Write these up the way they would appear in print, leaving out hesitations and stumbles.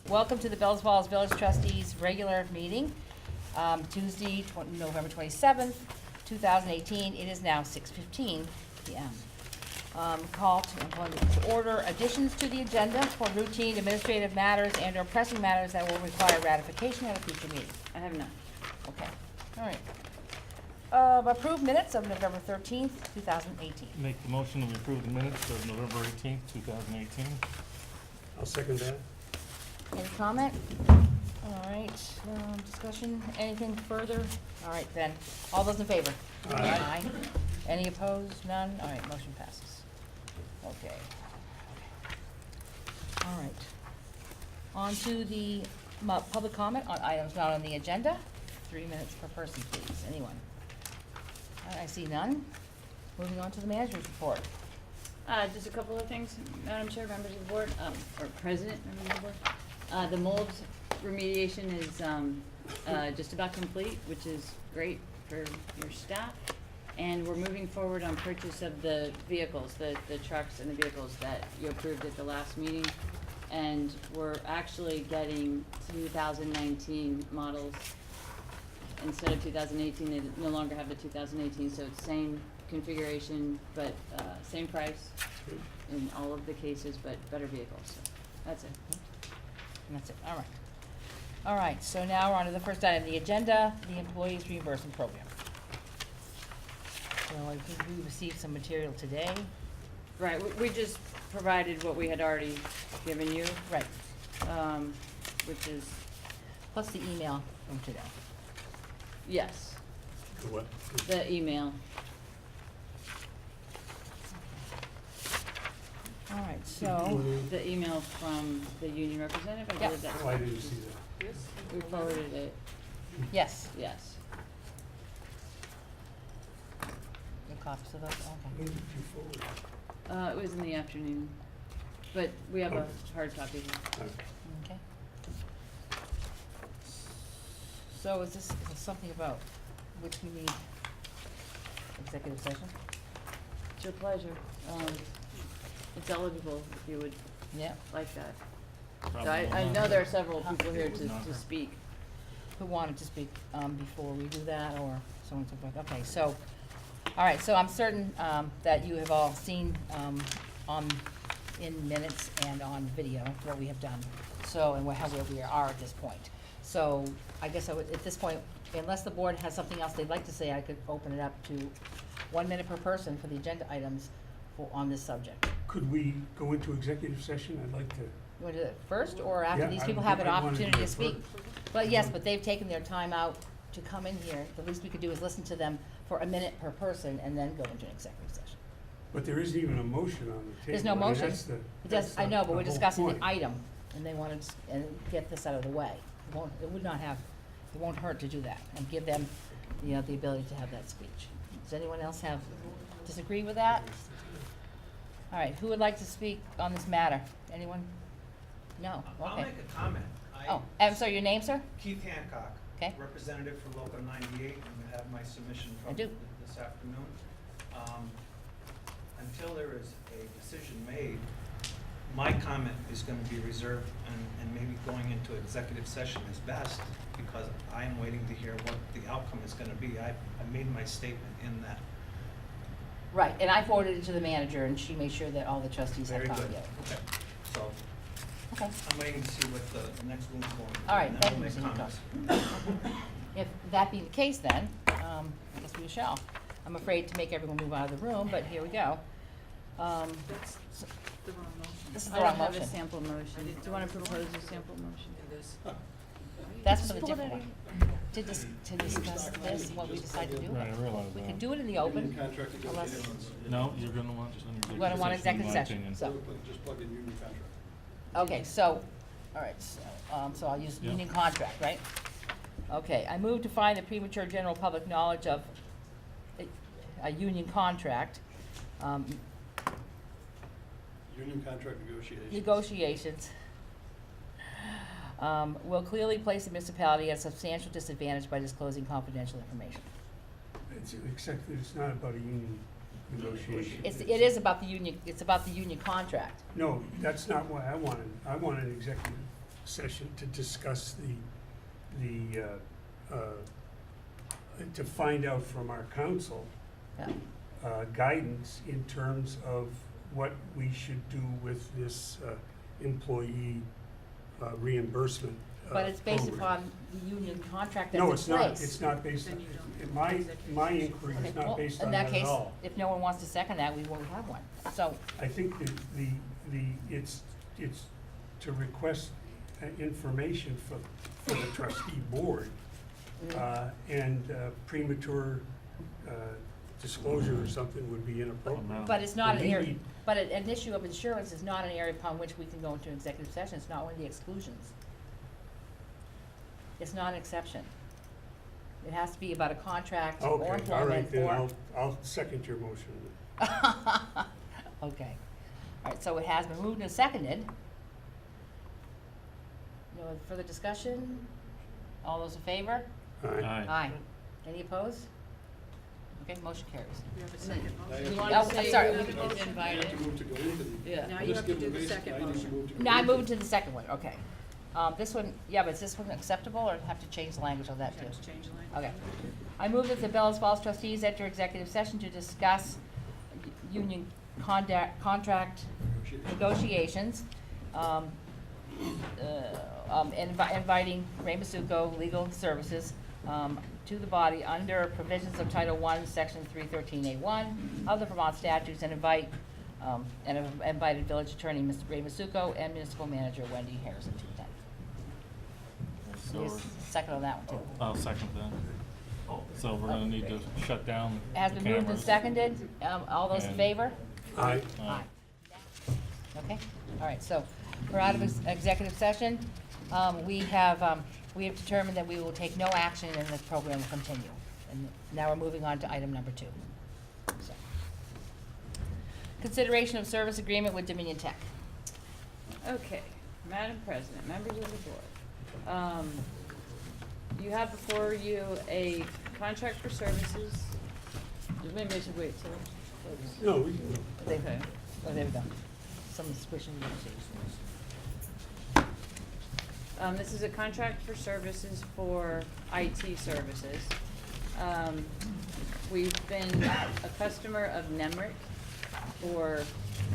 Welcome to the Bellows Falls Village Trustees regular meeting, Tuesday, November 27th, 2018. It is now 6:15 p.m. Call to order additions to the agenda for routine administrative matters and or pressing matters that will require ratification at a future meeting. I have none. Okay, all right. Approved minutes of November 13th, 2018. Make the motion to approve the minutes of November 18th, 2018. I'll second that. Any comment? All right, discussion, anything further? All right, then, all those in favor? Aye. Any opposed? None? All right, motion passes. Okay. All right. On to the public comment on items not on the agenda. 3 minutes per person, please. Anyone? I see none. Moving on to the manager's report. Just a couple of things, Madam Chair, members of the board, or President, members of the board. The mold remediation is just about complete, which is great for your staff. And we're moving forward on purchase of the vehicles, the trucks and the vehicles that you approved at the last meeting. And we're actually getting 2019 models. Instead of 2018, they no longer have the 2018, so it's same configuration, but same price in all of the cases, but better vehicles. So that's it. And that's it, all right. All right, so now we're on to the first item on the agenda, the employees reimbursement program. So I think we received some material today. Right, we just provided what we had already given you, Right, which is, plus the email from today. yes, The what? the email. All right, so, The email from the union representative, I Yeah. believe that's. Oh, I didn't see that. We forwarded it, yes, yes. your copies of those, okay. When did you forward? It was in the afternoon, but we have a Okay. hard copy here. Okay. So is this something about which we need executive session? It's your pleasure. It's eligible if you would Yeah. like that. So Probably I not. know there are several people here It was not to her. speak. Who wanted to speak before we do that, or so on and so forth? Okay, so, all right, so I'm certain that you have all seen in minutes and on video what we have done, so, and where we are at this point. So I guess I would, at this point, unless the board has something else they'd like to say, I could open it up to 1 minute per person for the agenda items on this subject. Could we go into executive session? I'd like to. You want to do it first, or after Yeah, these I people would- have an I'd wanna do opportunity to it speak? first. Well, yes, but they've taken their time out to come in here. The least we could do is listen to them for 1 minute per person and then go into an executive session. But there isn't even a motion on the table. There's no I mean, motion. that's the- It that's does, I know, but we're the whole discussing the point. item, and they wanted to get this out of the way. It would not have, it won't hurt to do that, and give them, the ability to have that speech. Does anyone else disagree with that? All right, who would like to speak on this matter? Anyone? No, I'll okay. make a comment. Oh, I'm sorry, your name, sir? Keith Hancock. Okay. Representative for Local 98, and I have my submission I from do. this afternoon. Until there is a decision made, my comment is gonna be reserved, and maybe going into executive session is best, because I am waiting to hear what the outcome is gonna be. I made my statement in that. Right, and I forwarded it to the manager, and she made sure that all the trustees have Very copy good. of it. Okay. So, Okay, I'm waiting to see what the next one's going to be. all right, and thank then you, we'll Mr. make Nichols. comments. If that be the case, then, I guess we shall. I'm afraid to make everyone move out of the room, but here we go. That's the wrong motion. This is the I don't wrong have a motion. sample motion. Do you want to propose a sample motion? That's for the Just pull different it one. To discuss this, what we decide to do. Right, I realize We that. can do it in the open, unless, No, you're gonna want we're gonna want executive in my session, opinion. so. Just plug in union contract. Okay, so, all right, so I'll use Yeah. union contract, right? Okay, I move to find the premature general public knowledge of a union contract, Union contract negotiations. negotiations, will clearly place the municipality at a substantial disadvantage by disclosing confidential information. Except that it's not about a union negotiation. It is about the union, it's about the union contract. No, that's not what I wanted. I want an executive session to discuss to find out from our council Yeah. guidance in terms of what we should do with this employee reimbursement But it's based program. upon the union contract that's in No, place. it's not, it's not based, Then you don't my, executive my session. inquiry Okay, is not well, based in on that that case, at all. if no one wants to second that, we won't have one. So, I think it's to request information for the trustee board, and premature disclosure or something would be inappropriate. but it's not an We area, need- but an issue of insurance is not an area upon which we can go into executive session. It's not one of the exclusions. It's not an exception. It has to be about a contract or Okay, all right, employment then or. I'll second your motion. Okay. All right, so it has been moved and seconded. No further discussion? All those in favor? All right. Aye. Any opposed? Okay, motion carries. You have a second Now motion. you You have want Oh, to I'm say sorry. who's You have to invited? move to go into the. Yeah. Now you just have to give do the basic, second now you need to motion. move to go No, I into moved to the second one, okay. This one, yeah, but is this one acceptable or have to change the language on that You too? have to change the language. Okay. I move that the Bellows Falls trustees enter executive session to discuss union contract negotiations, inviting Ray Masuko Legal Services, to the body under provisions of Title I, Section 313A1 of the Vermont statutes, and invited village attorney, Mr. Ray Masuko, and municipal manager Wendy Harrison to attend. So Need a second on that one too. I'll second that. So we're gonna need to shut down the Has been moved and cameras. seconded, all those in And- favor? Aye. Aye. Okay, all right, so we're out of executive session. We have determined that we will take no action and the program will continue. And now we're moving on to item number 2. So, consideration of service agreement with Dominion Tech. Okay, Madam President, members of the board, you have before you a contract for services. Maybe I should wait till folks. No, we can go. Okay. Oh, there we go. Someone's squishing the This is a contract for services for IT services. We've been a customer of Nemrick for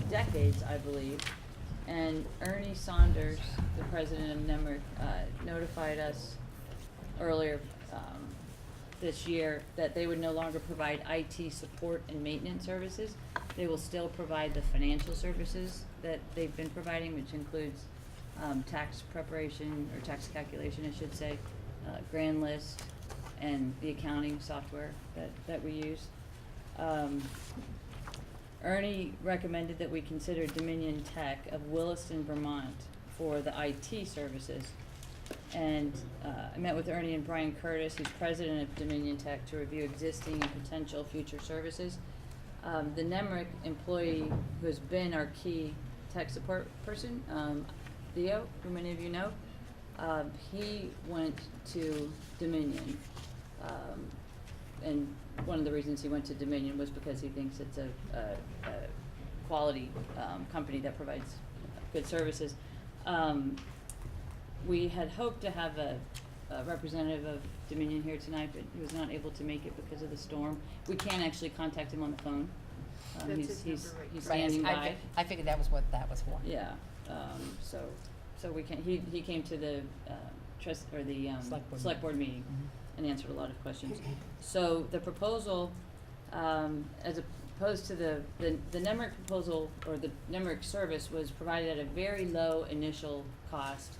decades, I believe. And Ernie Saunders, the president of Nemrick, notified us earlier this year that they would no longer provide IT support and maintenance services. They will still provide the financial services that they've been providing, which includes tax preparation, or tax calculation, I should say, grand list, and the accounting software that we use. Ernie recommended that we consider Dominion Tech of Williston, Vermont for the IT services. And I met with Ernie and Brian Curtis, who's president of Dominion Tech, to review existing and potential future services. The Nemrick employee who has been our key tech support person, Theo, who many of you know, he went to Dominion. And one of the reasons he went to Dominion was because he thinks it's a quality company that provides good services. We had hoped to have a representative of Dominion here tonight, but he was not able to make it because of the storm. We can actually contact him on the phone. That's He's his number right he's Right, standing I by. I figured that was what that was for. Yeah, so we can, he came to the, select board meeting and answered a lot of questions. So the proposal, as opposed to the Nemrick proposal, or the Nemrick service, was provided at a very low initial cost,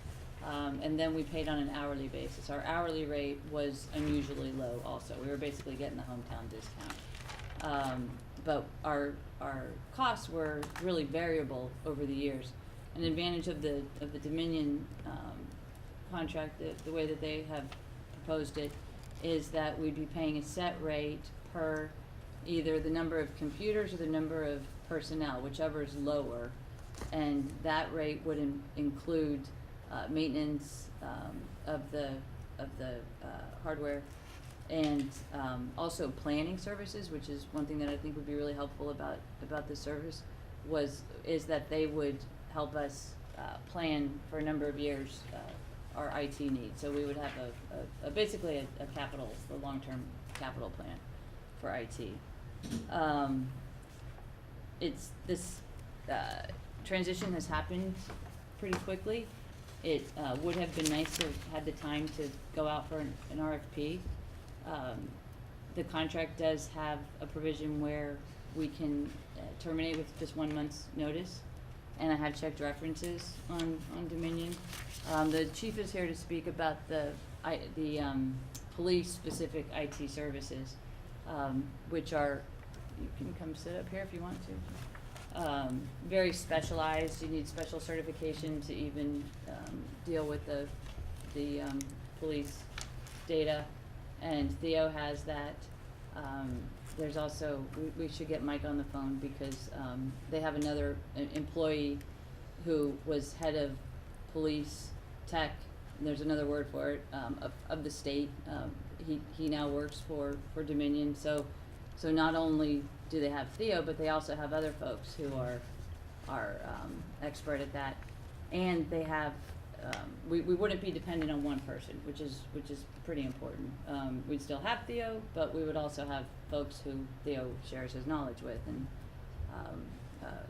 and then we paid on an hourly basis. Our hourly rate was unusually low also. We were basically getting the hometown discount. But our costs were really variable over the years. An advantage of the Dominion contract, the way that they have proposed it, is that we'd be paying a set rate per either the number of computers or the number of personnel, whichever is lower, and that rate would include maintenance of the hardware, and also planning services, which is one thing that I think would be really helpful about this service, is that they would help us plan for a number of years our IT needs. So we would have basically a capital, the long-term capital plan for IT. It's this transition has happened pretty quickly. It would have been nice to have had the time to go out for an RFP. The contract does have a provision where we can terminate with just 1 month's notice, and I have checked references on Dominion. The chief is here to speak about the police-specific IT services, which are, you can come sit up here if you want to. Very specialized. You need special certification to even deal with the police data, and Theo has that. There's also, we should get Mike on the phone because they have another employee who was head of police tech, and there's another word for it, of the state. He now works for Dominion. So not only do they have Theo, but they also have other folks who are expert at that, and they have. We wouldn't be dependent on one person, which is pretty important. We'd still have Theo, but we would also have folks who Theo shares his knowledge with, and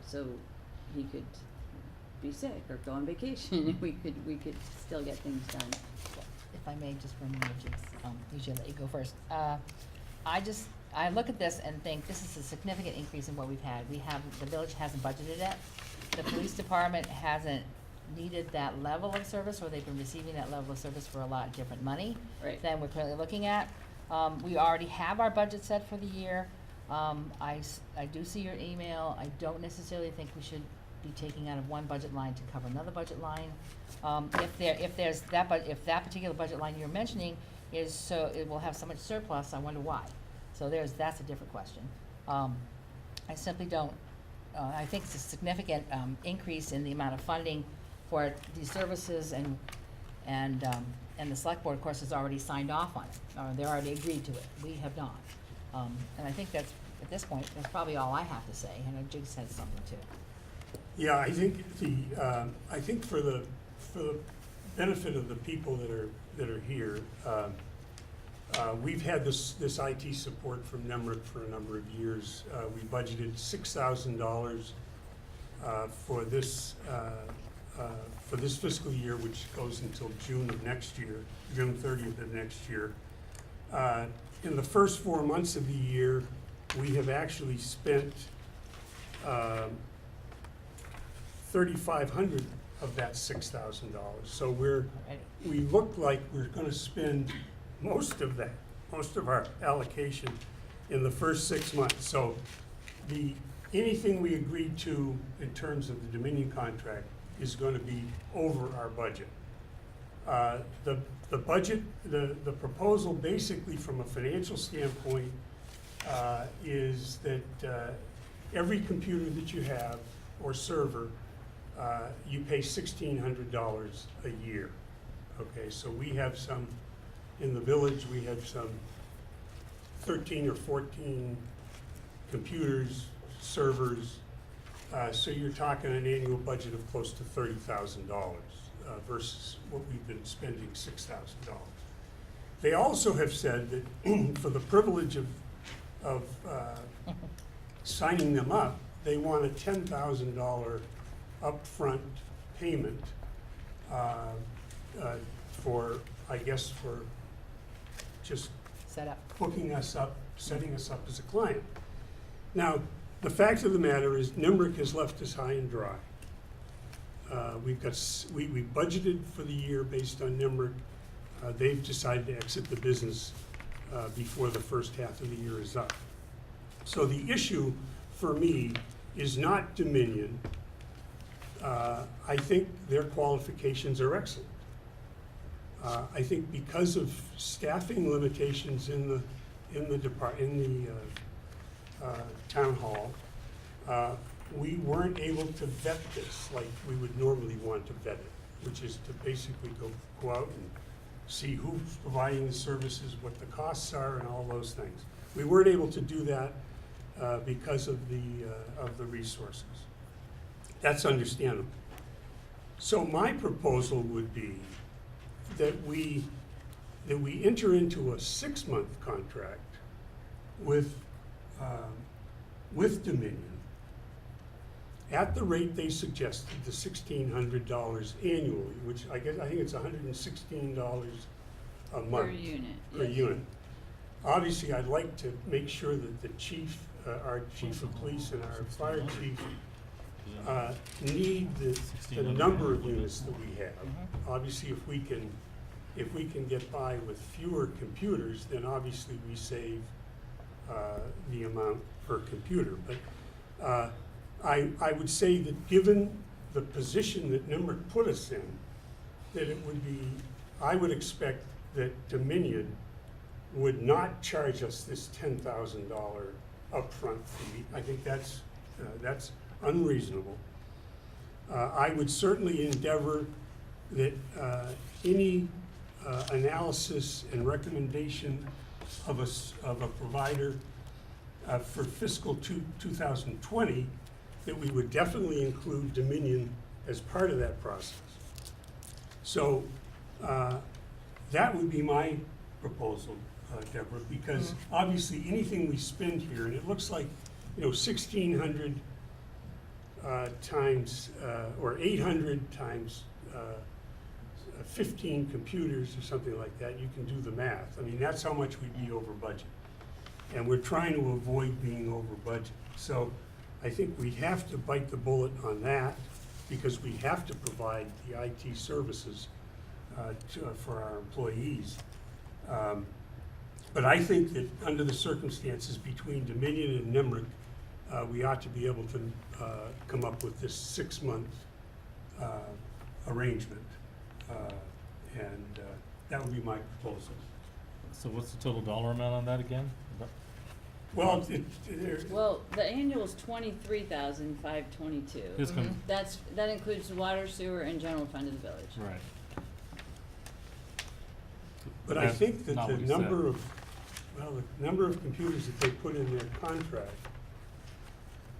so he could be sick or go on vacation, and we could still get things done. If I may, just for a minute, usually I let you go first. I look at this and think this is a significant increase in what we've had. The village hasn't budgeted it. The police department hasn't needed that level of service, or they've been receiving that level of service for a lot different money Right. than we're currently looking at. We already have our budget set for the year. I do see your email. I don't necessarily think we should be taking out of one budget line to cover another budget line. If that particular budget line you're mentioning is so, it will have so much surplus, I wonder why. So that's a different question. I simply don't, I think it's a significant increase in the amount of funding for these services, and the select board, of course, has already signed off on it, or they already agreed to it. We have not. And I think that's, at this point, that's probably all I have to say. I know Jig said something too. Yeah, I think I think for the benefit of the people that are here, we've had this IT support from NEMRIC for a number of years. We budgeted $6,000 for this fiscal year, which goes until June of next year, June 30th of next year. In the first 4 months of the year, we have actually spent $3,500 of that $6,000. So we look like we're going to spend most of our allocation in the first 6 months. So anything we agreed to in terms of the Dominion contract is going to be over our budget. The budget, the proposal basically from a financial standpoint is that every computer that you have or server, you pay $1,600 a year. Okay, so we have some, in the village, we have some 13 or 14 computers, servers, so you're talking an annual budget of close to $30,000 versus what we've been spending, $6,000. They also have said that for the privilege of signing them up, they want a $10,000 upfront payment for, I guess, for just Set up. hooking us up, setting us up as a client. Now, the fact of the matter is NEMRIC has left us high and dry. We budgeted for the year based on NEMRIC. They've decided to exit the business before the first half of the year is up. So the issue for me is not Dominion. I think their qualifications are excellent. I think because of staffing limitations in the town hall, we weren't able to vet this like we would normally want to vet it, which is to basically go out and see who's providing the services, what the costs are, and all those things. We weren't able to do that because of the resources. That's understandable. So my proposal would be that we enter into a 6-month contract with Dominion at the rate they suggested, the $1,600 annually, which I think it's $116 a month. Per unit, Per yes. unit. Obviously, I'd like to make sure that the chief, our chief of police and our fire chief need the number of units that we have. Obviously, if we can get by with fewer computers, then obviously we save the amount per computer. But I would say that given the position that NIMRIC put us in, that it would be, I would expect that Dominion would not charge us this $10,000 upfront fee. I think that's unreasonable. I would certainly endeavor that any analysis and recommendation of a provider for fiscal 2020, that we would definitely include Dominion as part of that process. So that would be my proposal, Deborah, because obviously anything we spend here, and it looks like, 1,600 times, or 800 times 15 computers or something like that, you can do the math. I mean, that's how much we'd be over budget. And we're trying to avoid being over budget. So I think we have to bite the bullet on that, because we have to provide the IT services for our employees. But I think that under the circumstances between Dominion and NIMRIC, we ought to be able to come up with this 6-month arrangement. And that would be my proposal. So what's the total dollar amount on that again? Well, Well, the annual's 23,522. It's gonna, That includes the water, sewer, and general fund of the village. right. but I That's think that not the what he said. number of computers that they put in their contract.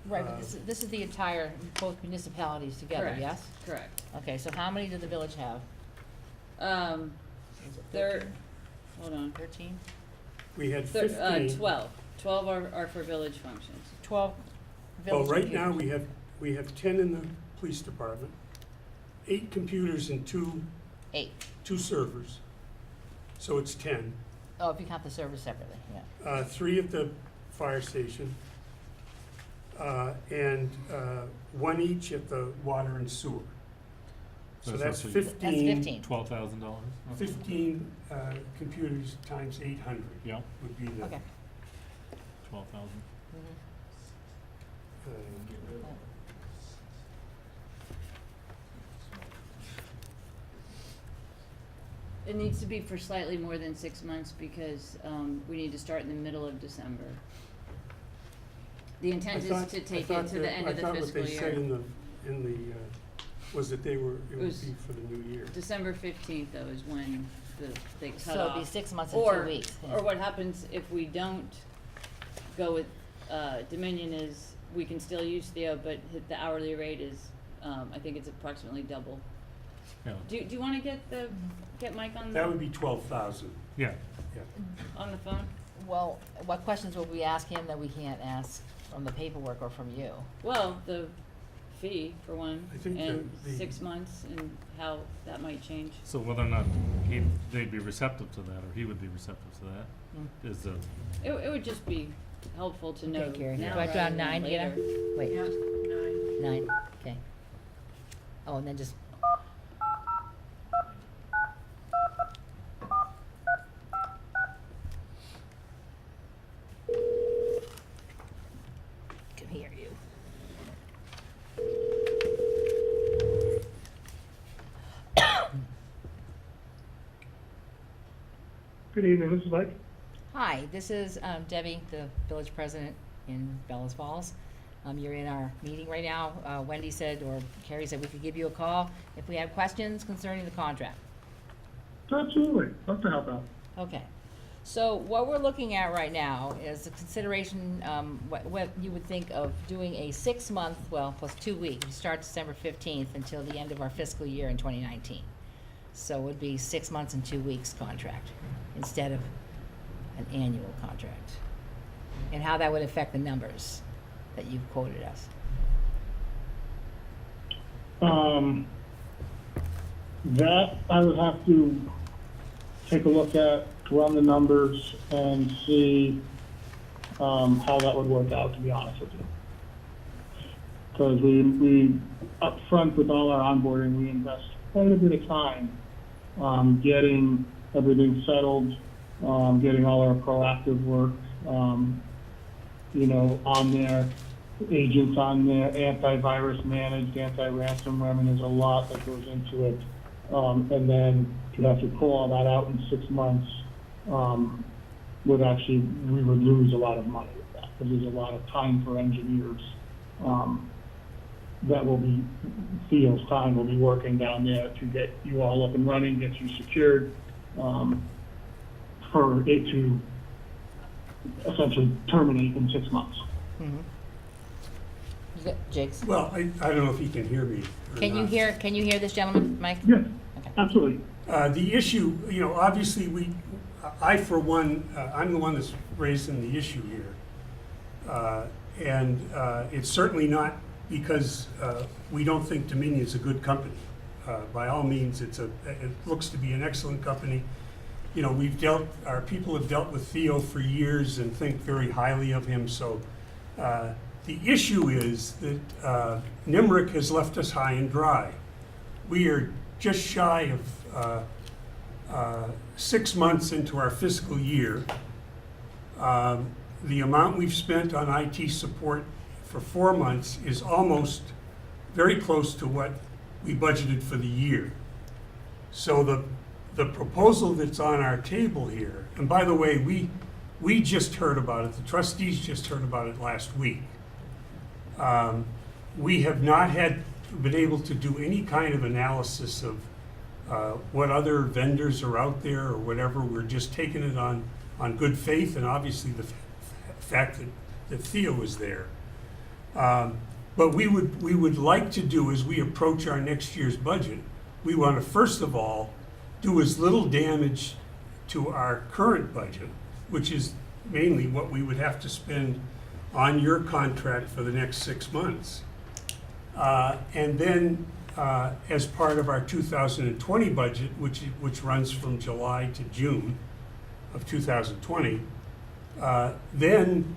Right, but this is the entire, both municipalities together, Correct. yes? Correct. Okay, so how many did the village have? Is it There, 13? hold on. 13? We had 15. 12. 12 are for village functions. 12 Well, village right now, computers. we have 10 in the police department, 8 computers and 8. 2 servers. So it's 10. Oh, if you count the servers separately, yeah. 3 at the fire station, and 1 each at the water and sewer. So that's roughly 15. $12,000? 15 computers times 800 Yeah, would be the. Okay. 12,000. It needs to be for slightly more than 6 months because we need to start in the middle of December. The intent is to take it to the end of the fiscal I thought what they said year. in the was that it would was be for the new year. December 15th, though, is when they cut So it'd off. be 6 months and 2 weeks. yeah. Or what happens if we don't go with Dominion is we can still use Theo, but the hourly rate is, I think it's approximately double. Yeah, Do you want to get Mike on That would be 12,000. yeah. on the phone? Well, what questions will we ask him that we can't ask from the paperwork or from you? Well, the fee for one, I think and the 6 months, and how that might change. So whether or not they'd be receptive to that, or he would be receptive to that, is the, It would just be helpful to know Okay, Carrie, do now I write down rather than 9 here? later. Wait. 9, okay. Oh, and then just. Can hear you. Good evening, this is Mike. Hi, this is Debbie, the village president in Bellows Falls. You're in our meeting right now. Wendy said, or Carrie said, we could give you a call if we have questions concerning the contract. Absolutely, love to help out. Okay. So what we're looking at right now is a consideration, what you would think of doing a 6-month, well, plus 2 weeks. We start December 15th until the end of our fiscal year in 2019. So it would be 6 months and 2 weeks contract instead of an annual contract. And how that would affect the numbers that you've quoted us. That I would have to take a look at, run the numbers, and see how that would work out, to be honest with you. Because we up front with all our onboarding, we invest quite a bit of time getting everything settled, getting all our proactive work, on there, agents on there, antivirus managed, anti-ransomware. I mean, there's a lot that goes into it. And then to have to pull all that out in 6 months, we would lose a lot of money with that, because there's a lot of time for engineers, that will be, Theo's time will be working down there to get you all up and running, get you secured, for it to essentially terminate in 6 months. Mm-hmm. Jakes? Well, I don't know if he can hear me or Can you not. hear this gentleman, Mike? Yes, Okay. absolutely. The issue, obviously I for one, I'm the one that's raising the issue here. And it's certainly not because we don't think Dominion's a good company. By all means, it looks to be an excellent company. Our people have dealt with Theo for years and think very highly of him. So the issue is that NIMRIC has left us high and dry. We are just shy of 6 months into our fiscal year. The amount we've spent on IT support for 4 months is almost very close to what we budgeted for the year. So the proposal that's on our table here, and by the way, we just heard about it, the trustees just heard about it last week. We have not been able to do any kind of analysis of what other vendors are out there or whatever. We're just taking it on good faith, and obviously the fact that Theo is there. But we would like to do, as we approach our next year's budget, we want to first of all do as little damage to our current budget, which is mainly what we would have to spend on your contract for the next 6 months. And then as part of our 2020 budget, which runs from July to June of 2020, then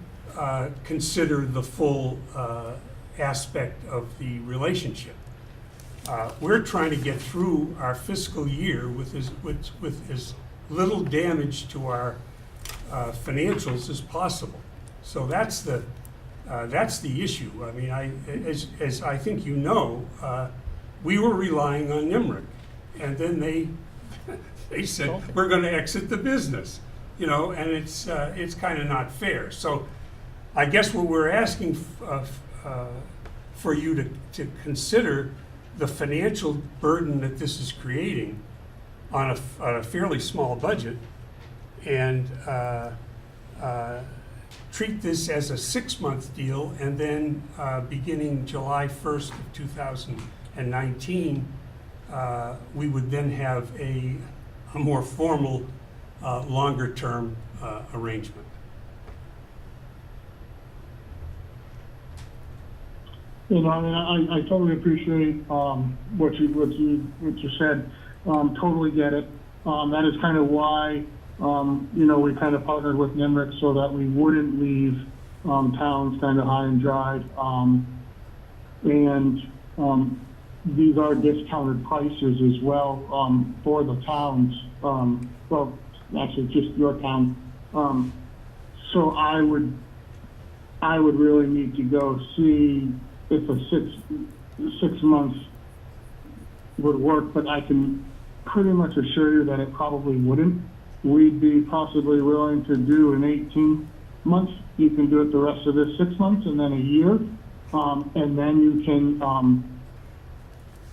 consider the full aspect of the relationship. We're trying to get through our fiscal year with as little damage to our financials as possible. So that's the issue. I mean, as I think you know, we were relying on NIMRIC, and then they said we're going to exit the business, and it's kind of not fair. So I guess what we're asking for you to consider the financial burden that this is creating on a fairly small budget, and treat this as a 6-month deal, and then beginning July 1st of 2019, we would then have a more formal, longer-term arrangement. I totally appreciate what you said. Totally get it. That is kind of why we kind of partnered with NIMRIC so that we wouldn't leave towns kind of high and dry. And these are discounted prices as well for the towns. Well, actually, just your town. So I would really need to go see if a six months would work, but I can pretty much assure you that it probably wouldn't. We'd be possibly willing to do an 18 months. You can do it the rest of this 6 months and then a year. And then you can,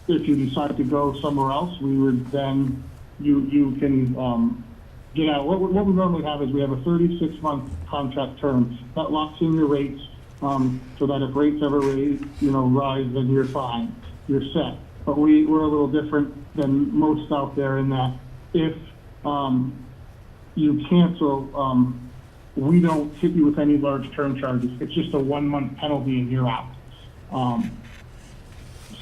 if you decide to go somewhere else, we would then, you can get out. What we normally have is we have a 36-month contract term that locks in your rates, so that if rates ever rise, then you're fine, you're set. But we're a little different than most out there in that if you cancel, we don't hit you with any large term charges. It's just a 1-month penalty and you're out.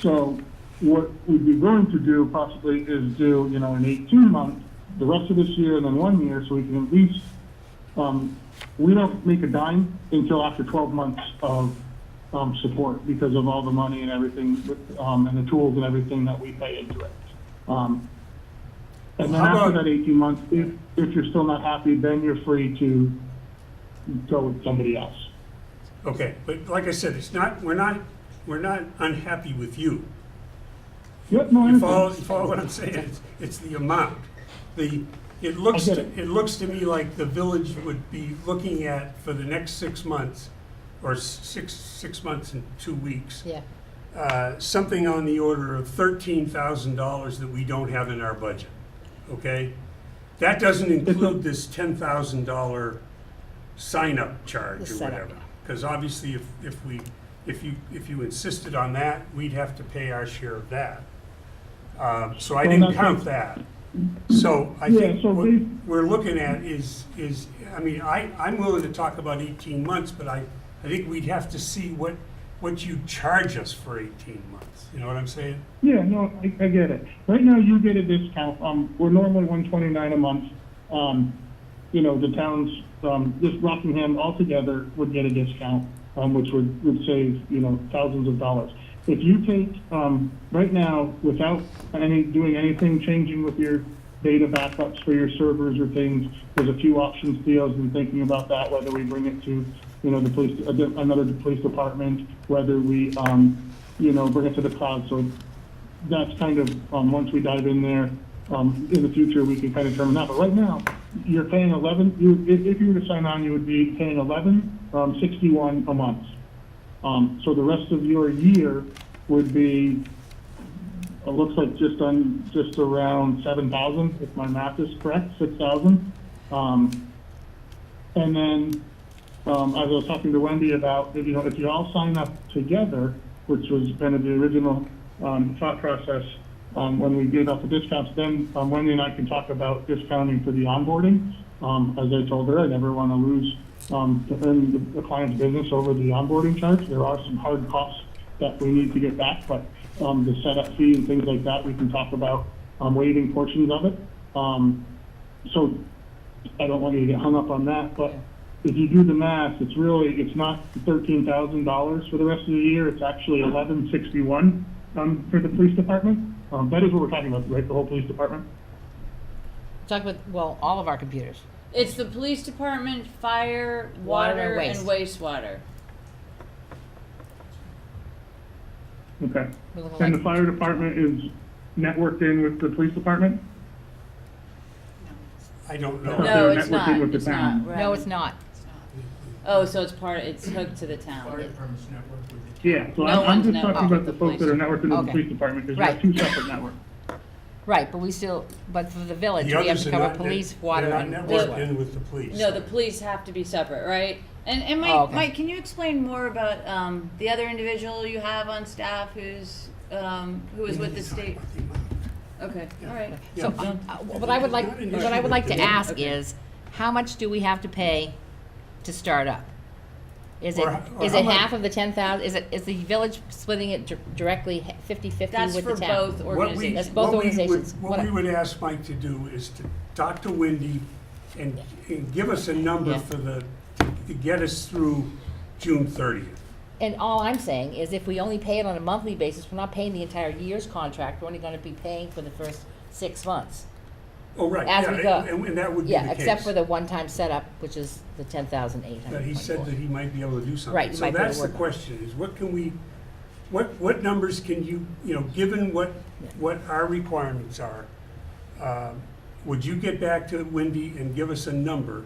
So what we'd be willing to do possibly is do, an 18-month, the rest of this year and then 1 year, so we can at least, we don't make a dime until after 12 months of support because of all the money and everything, and the tools and everything that we pay into it. And then How after about- that 18 months, if you're still not happy, then you're free to go with somebody else. Okay, but like I said, we're not unhappy with you. Yep, no, I You follow understand. what I'm saying? It's the amount. It looks I to get it. me like the village would be looking at for the next 6 months, or six months and 2 weeks, Yeah, something on the order of $13,000 that we don't have in our budget, okay? That doesn't include this $10,000 sign-up charge The or setup, whatever. yeah. Because obviously, if you insisted on that, we'd have to pay our share of that. So I Well, didn't that's count like- that. So I Yeah, think so what we- we're looking at is, I mean, I'm willing to talk about 18 months, but I think we'd have to see what you charge us for 18 months. You know what I'm saying? Yeah, no, I get it. Right now, you get a discount. We're normally $129 a month. The towns, just Rockingham altogether would get a discount, which would save, thousands of dollars. If you take, right now, without doing anything, changing with your data backups for your servers or things, there's a few options deals and thinking about that, whether we bring it to, the police, another police department, whether we, bring it to the cloud. So that's kind of, once we dive in there, in the future, we can kind of determine that. But right now, you're paying if you were to sign on, you would be paying $11.61 a month. So the rest of your year would be, it looks like just around 7,000, if my math is correct, 6,000. And then, as I was talking to Wendy about, if you all sign up together, which was kind of the original thought process when we gave out the discounts, then Wendy and I can talk about discounting for the onboarding. As I told her, I never want to lose the client's business over the onboarding charge. There are some hard costs that we need to get back, but the setup fee and things like that, we can talk about waiving portions of it. So I don't want you to get hung up on that, but if you do the math, it's not $13,000 for the rest of the year. It's actually $11.61 for the police department. That is what we're talking about, right? The whole police department. talk about, well, all of our computers. It's the police department, fire, Water water, and and wastewater. Okay. We're looking And the like- fire department is networked in with the police department? I don't know. No. No, they're it's networking not, with the it's town. not. No, it's not. Oh, so it's hooked to the town. Yeah, so No I'm one's just talking networked about with the the folks that are networked into the Okay. police department, because you have Right. two separate networks. Right, but for the village, The we have others to are cover not, police, water, they're and not networked wastewater. in with the police. No, the police have to be separate, right? And Mike, Oh, okay. Mike, can you explain more about the other individual you have on staff who was with the state? Okay, all right. So, what I would like to ask is, how much do we have to pay to start up? Is it, Or is how it much- half of the 10,000, is the village splitting it directly 50/50 That's with the for town? both What we- organizations. That's both what we would- organizations. What we would ask Mike to do is to talk to Wendy and give us a number Yeah. for to get us through June 30th. And all I'm saying is if we only pay it on a monthly basis, we're not paying the entire year's contract, we're only gonna be paying for the first 6 months. Oh, right, As yeah, we go. and that would be the case. Yeah, except for the one-time setup, which is the 10,824. That he said that he might be able to do something. Right, he might be able to So that's the work on it. question, is what can we, what numbers can you, given what our requirements are, would you get back to Wendy and give us a number?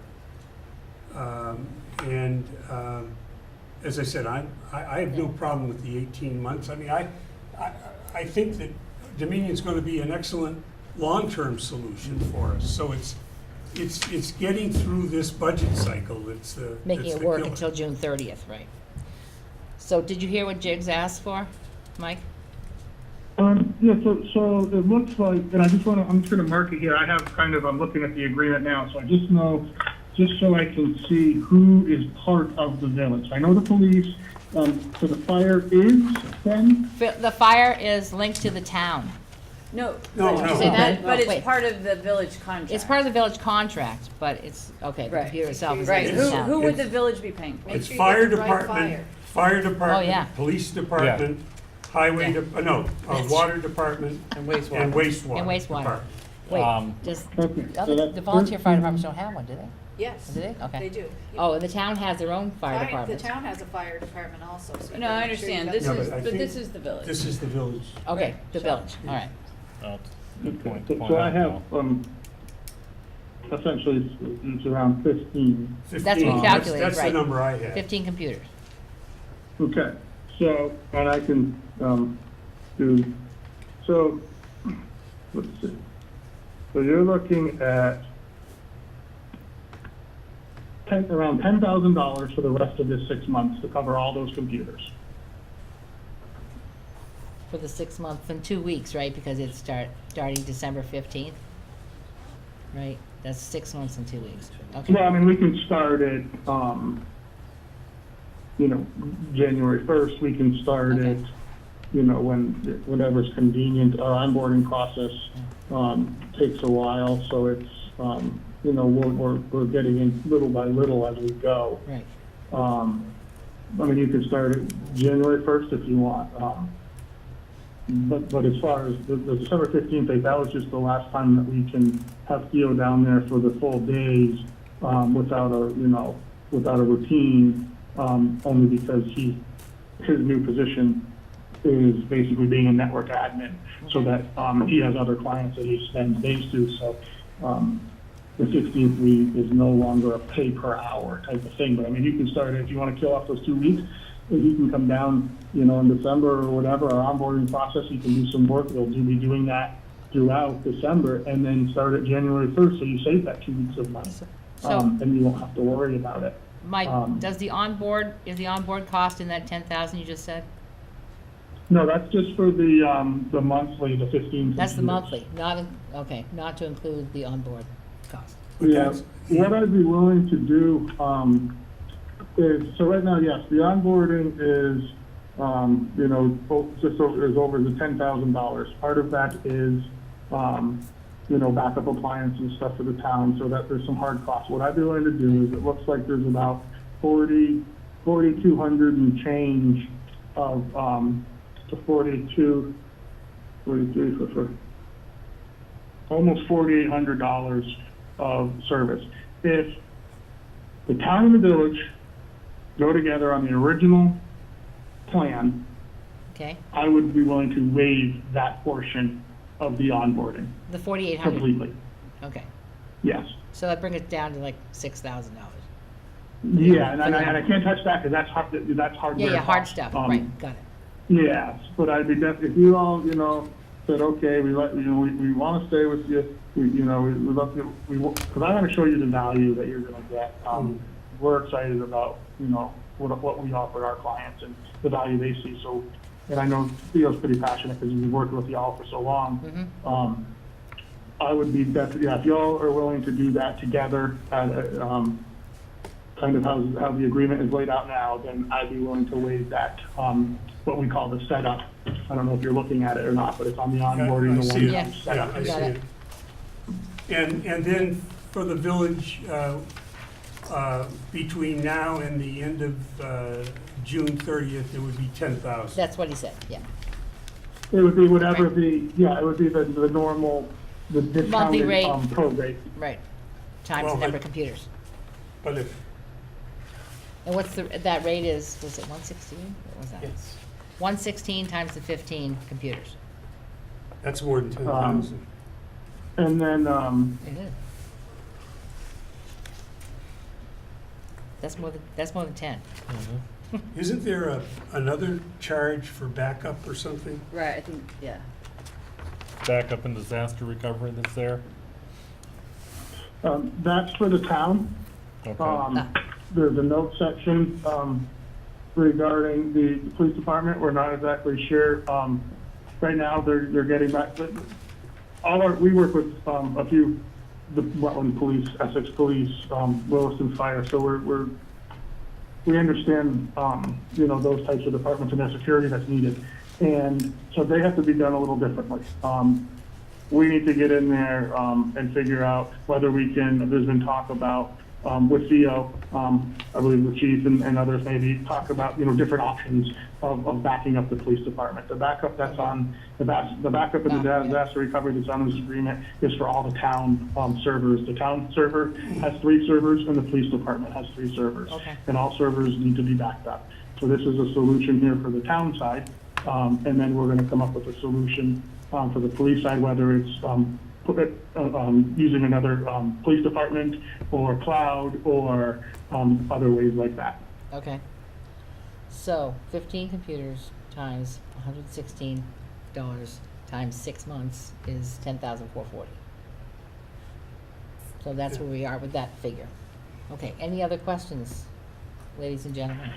And as I said, I have no problem with the 18 months. I mean, I think that Dominion's going to be an excellent long-term solution for us. So it's getting through this budget cycle that's the. Making that's it the work killer. until June 30th, right? So did you hear what Jiggs asked for, Mike? Yeah, so it looks like, and I'm just gonna mark it here, I'm looking at the agreement now, so I just know, just so I can see who is part of the village. I know the police, so the fire is then? The fire is linked to the town. No, No, but- no. Say that? but it's Wait. part of the village contract. It's part of the village contract, but it's, okay, the Right. computer itself is Right, linked to the town. who would the village be paying for? It's sure you fire get the right department, fire Oh, yeah. department, police department, highway, water department, And wastewater. and wastewater. And wastewater. department. Wait, does, Okay, the volunteer fire departments don't have one, do they? Yes, Do they? Okay. they do. Oh, and the town has their own fire The department. town has a fire department also, so. you No, gotta I make sure you understand, got this Yeah, the- is, but I but think this is the village. This is the village. Okay, the So- village, all right. Oh, good point. So I have, essentially, it's around 15. That's what we 15. calculated, That's the right. number I have. 15 computers. Okay, so, and I can, do, so, let's see. So you're looking at around $10,000 for the rest of this 6 months to cover all those computers. For the 6 months and 2 weeks, right, because it's starting December 15th? Right, that's 6 months and 2 weeks, okay. Well, I mean, we can start at, January 1st, we can start Okay. it, whenever's convenient. Our onboarding process, takes a while, so it's, we're getting in little by little as we go. Right, I mean, you can start at January 1st if you want. But as far as the December 15th date, that was just the last time that we can have Theo down there for the full days, without a routine, only because his new position is basically being a network admin, so that, he has other clients that he spends days to, so, the 16th week is no longer a pay per hour type of thing, but I mean, you can start it, if you wanna kill off those 2 weeks, if you can come down, in December or whatever, our onboarding process, you can do some work, we'll be doing that throughout December, and then start at January 1st, so you save that 2 weeks of money. so, And you won't have to worry about it. Mike, is the onboard cost in that 10,000 you just said? No, that's just for the monthly, the 15. That's the computers. monthly, not to include the onboard cost. Yeah, what I'd be willing to do, is, so right now, yes, the onboarding is, is over the $10,000. Part of that is, backup appliance and stuff for the town, so that there's some hard costs. What I'd be willing to do is, it looks like there's about 4,200 and change of, to 43 for almost $4,800 of service. If the town and the village go together on the original plan, Okay, I would be willing to waive that portion of the onboarding the 4,800, completely. okay. Yes. So that brings it down to like $6,000. Yeah, and I can't touch that because that's hardware. Yeah, hard cost. stuff, right, got it. Yes, but I'd be if you all, said, okay, we want to stay with you, we love to, because I want to show you the value that you're going to get. We're excited about, what we offer our clients and the value they see. So, and I know Theo's pretty passionate because he's been working with y'all for so long. I would be definitely, if y'all are willing to do that together, kind of how the agreement is laid out now, then I'd be willing to waive that, what we call the setup. I don't know if you're looking at it or not, but it's on the onboarding, I the see it. one-time Yeah. setup. I see Got it. it. And then for the village, between now and the end of June 30th, it would be 10,000. That's what he said, yeah. It would be whatever it would be the normal, the Monthly discounted, rate. prorate. Right. Times Well, the number but- of computers. But if, And what's that rate is, was it 116? What was that? it's, 116 times the 15 computers. that's more than 10,000. And then, It is. That's more than 10. Isn't there another charge for backup or something? Right, I think, yeah. Backup and disaster recovery that's there. That's for the town. Okay. There's a note section, regarding the police department. We're not exactly sure. Right now, they're getting back, but we work with, a few, the Rutland Police, Essex Police, Williston Fire, so we understand, those types of departments and their security that's needed. And so they have to be done a little differently. We need to get in there, and figure out whether we can, there's been talk about, with Theo, I believe the chief and others maybe talk about, different options of backing up the police department. The backup that's on, the backup of the disaster recovery that's on this agreement is for all the town, servers. The town server has 3 servers and the police department has 3 servers. Okay. And all servers need to be backed up. So this is a solution here for the town side, and then we're gonna come up with a solution, for the police side, whether it's, using another, police department or cloud or, other ways like that. Okay. So 15 computers times $116 times 6 months is $10,440. So that's where we are with that figure. Okay, any other questions, ladies and gentlemen?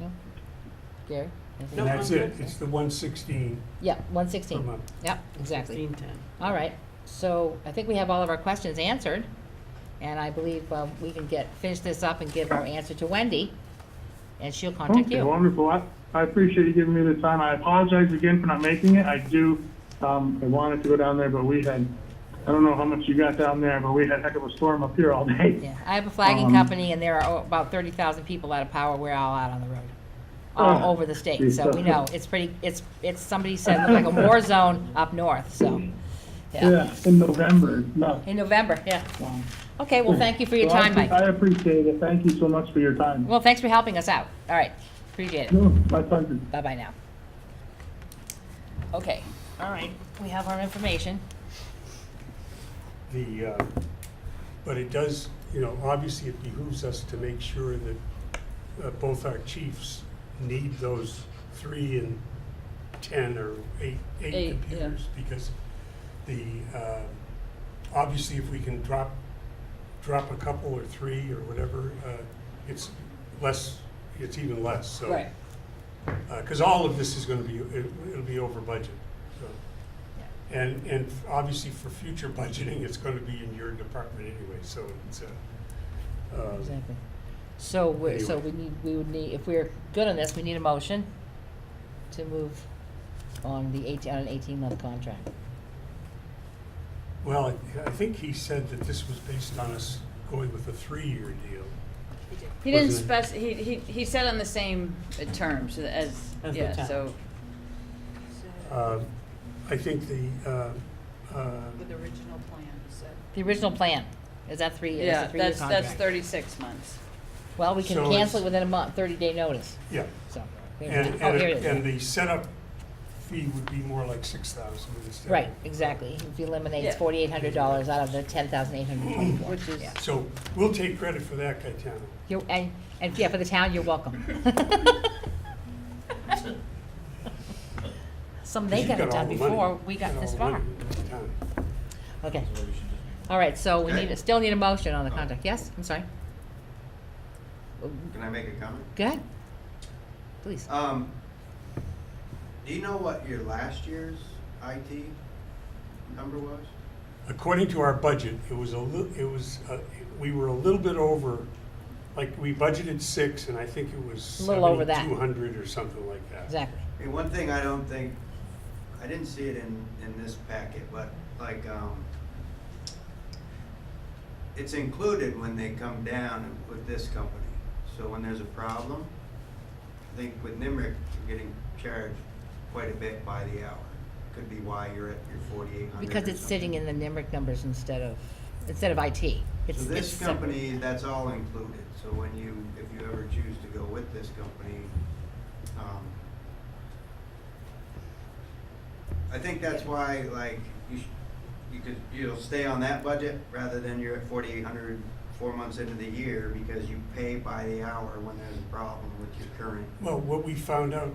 No? Gary? anything? And that's it, it's the 116 Yeah, per 116. month. Yep, exactly. All right, so I think we have all of our questions answered, and I believe we can finish this up and give our answer to Wendy, and she'll contact Okay, you. wonderful. I appreciate you giving me the time. I apologize again for not making it. I wanted to go down there, but we had, I don't know how much you got down there, but we had a heck of a storm up here all day. Yeah, I have a flagging company, and there are about 30,000 people out of power. We're all out on the road, all over the state. So we know it's pretty. It's somebody said it looked like a war zone up north. So Yeah, in November. No. in November. Yeah. Wow. Okay. Well, thank you for your So time, Mike. I appreciate it. Thank you so much for your time. Well, thanks for helping us out. All right. Appreciate it. No, my pleasure. Bye-bye now. Okay. All right. We have our information. But it does, obviously it behooves us to make sure that both our chiefs need those 3 and 10 or 8 Eight, computers. Because obviously if we can drop a couple or 3 or whatever, it's even less, so. Right. Because all of this is gonna be, it'll be over budget, so. And obviously for future budgeting, it's gonna be in your department anyway, so it's, Exactly. So we would need, if we're good on this, we need a motion to move on an 18-month contract. well, I think he said that this was based on us going with a 3-year deal. He didn't Wasn't he said on the same terms as, As the yeah, town. so, I think With the original plan, so. The original plan, is that 3 years? yeah, a 3-year that's contract? 36 months. Well, we can So cancel it it's- within a month, 30-day notice, Yeah, so. and, Oh, here it is. and the setup fee would be more like 6,000 instead. Right, exactly. If you eliminate Yeah. $4,800 out of the 10,824. Which is- Yeah. So we'll take credit for that, Gaetano. And yeah, for the town, you're welcome. They You've got it all done the money. before we You've got all this the far. money in the town. Okay. All right, so we still need a motion on the contract. Yes, I'm sorry. Can I make a comment? Go ahead. Please. Do you know what your last year's IT number was? According to our budget, we were a little bit over, like, we budgeted 6, and I think it was A little over that. 7,200 or something like that. Exactly. I mean, one thing I didn't see it in this packet, but like, it's included when they come down with this company. So when there's a problem, I think with NIMRIC, you're getting charged quite a bit by the hour. Could be why you're at your 4,800. Because it's sitting in the NIMRIC numbers instead of IT. It's So this separate. company, that's all included. So if you ever choose to go with this company, I think that's why, like, you'll stay on that budget rather than you're at 4,800 4 months into the year, because you pay by the hour when there's a problem with your current. Well, what we found out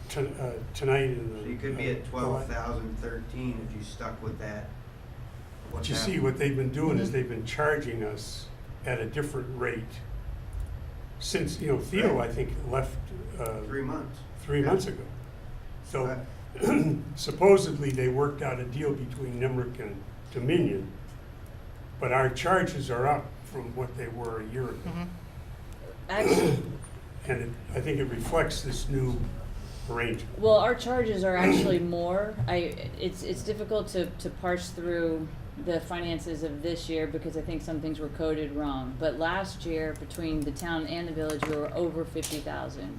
tonight in the. So you could be at 12,013 if you stuck with that what But you that- see, what they've been doing is Mhm. they've been charging us at a different rate since, Theo, I think, left 3 months. 3 months ago. So supposedly, they worked out a deal between Nimerick and Dominion, but our charges are up from what they were a year ago. Mhm. Actually, And I think it reflects this new arrangement. well, our charges are actually more. It's difficult to parse through the finances of this year because I think some things were coded wrong. But last year, between the town and the village, we were over 50,000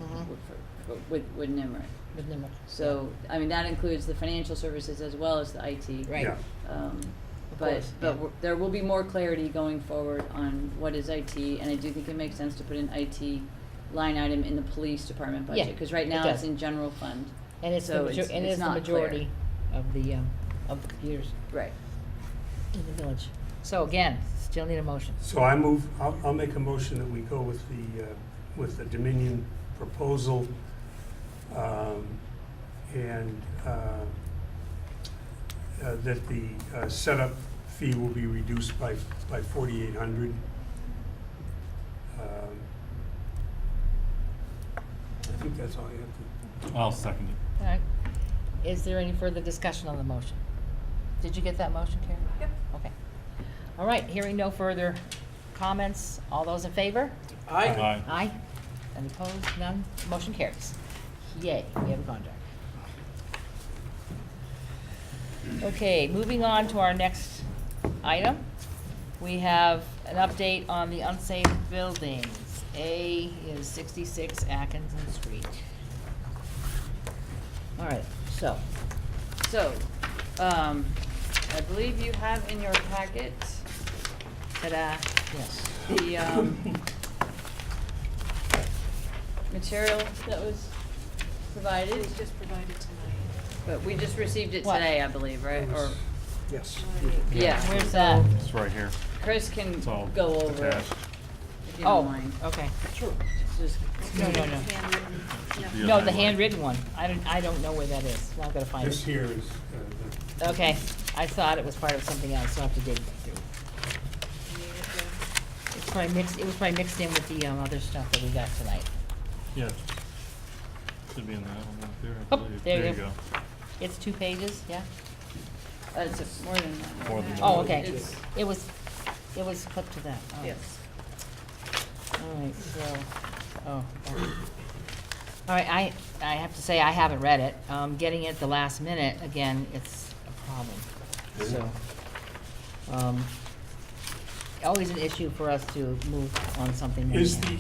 with Nimerick. With Nimerick. So, I mean, that includes the financial services as well as the IT. Right. Yeah. Of But, course, but yeah. there will be more clarity going forward on what is IT, and I do think it makes sense to put an IT line item in the police department Yeah, budget, because right it now does. it's in general fund. And it's the, So and it's the not clear. majority of the computers Right. in the village. So again, still need a motion. So I'll make a motion that we go with the Dominion proposal, and that the setup fee will be reduced by $4,800. I think that's all I have to. I'll second it. All right. Is there any further discussion on the motion? Did you get that motion, Karen? Yep. Okay. All right, hearing no further comments, all those in favor? Aye. Aye. Any opposed? None? Motion carries. Yay, we have a contract. Okay, moving on to our next item. We have an update on the unsafe buildings. A is 66 Atkinson Street. All right, so, So, I believe you have in your packet, ta-da, yes. the, material that was provided, It was just provided tonight. but we just received it What? today, I believe, right? Or, Yes. yeah, Where's that? It's right here. Chris can It's all go over it, attached. if you Oh, don't mind. okay. Just, No, no, no. Handwritten, yeah. Yeah. No, the handwritten one. I don't know where that is. Now I've gotta find This it. here is, Okay, I thought it was part of something else, so I have to dig through. It's probably mixed, it was probably mixed in with the, other stuff that we got tonight. Yeah. Should be in that one right there, I Oh, believe. there you you go. It's 2 pages, yeah? it's more than that. More than Oh, that. okay. It's- It was clipped to that. All right. Yes. All right, so, oh, okay. All right, I have to say, I haven't read it. Getting it at the last minute, again, it's a problem, so. Always an issue for us to move on something. when is we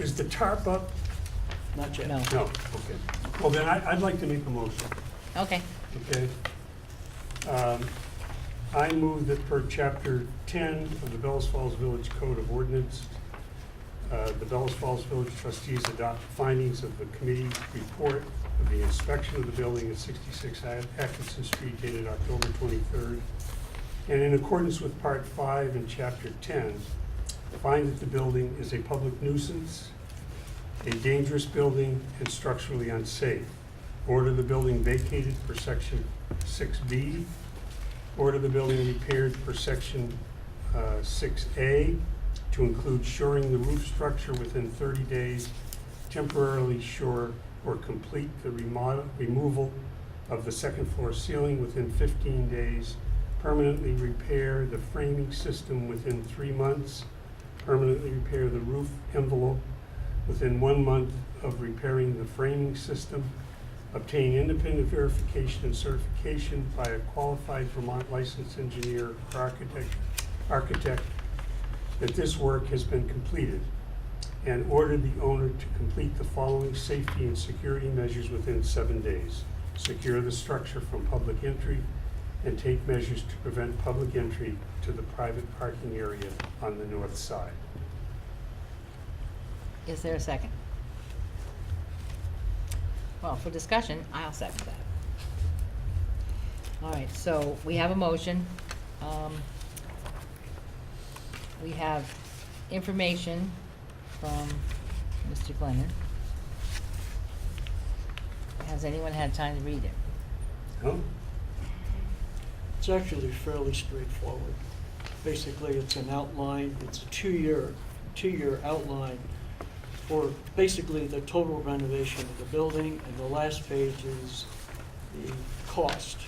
is the tarp up? Not yet. have- No, okay. Well, then I'd like to make a motion. No, okay. Okay. I move that per chapter 10 of the Bellows Falls Village Code of Ordinance, the Bellows Falls Village trustees adopt findings of the committee report of the inspection of the building at 66 Atkinson Street dated October 23rd. And in accordance with part 5 and chapter 10, find that the building is a public nuisance, a dangerous building, and structurally unsafe. Order the building vacated per section 6B. Order the building repaired per section 6A to include shoring the roof structure within 30 days, temporarily shore or complete the removal of the second floor ceiling within 15 days, permanently repair the framing system within 3 months, permanently repair the roof envelope within 1 month of repairing the framing system, obtain independent verification and certification by a qualified Vermont licensed engineer or architect that this work has been completed, and order the owner to complete the following safety and security measures within 7 days. Secure the structure from public entry and take measures to prevent public entry to the private parking area on the north side. Is there a second? Well, for discussion, I'll second that. All right, so we have a motion. We have information from Mr. Glennon. Has anyone had time to read it? No? actually fairly straightforward. Basically, it's an outline, it's a two-year outline for basically the total renovation of the building, and the last page is the cost,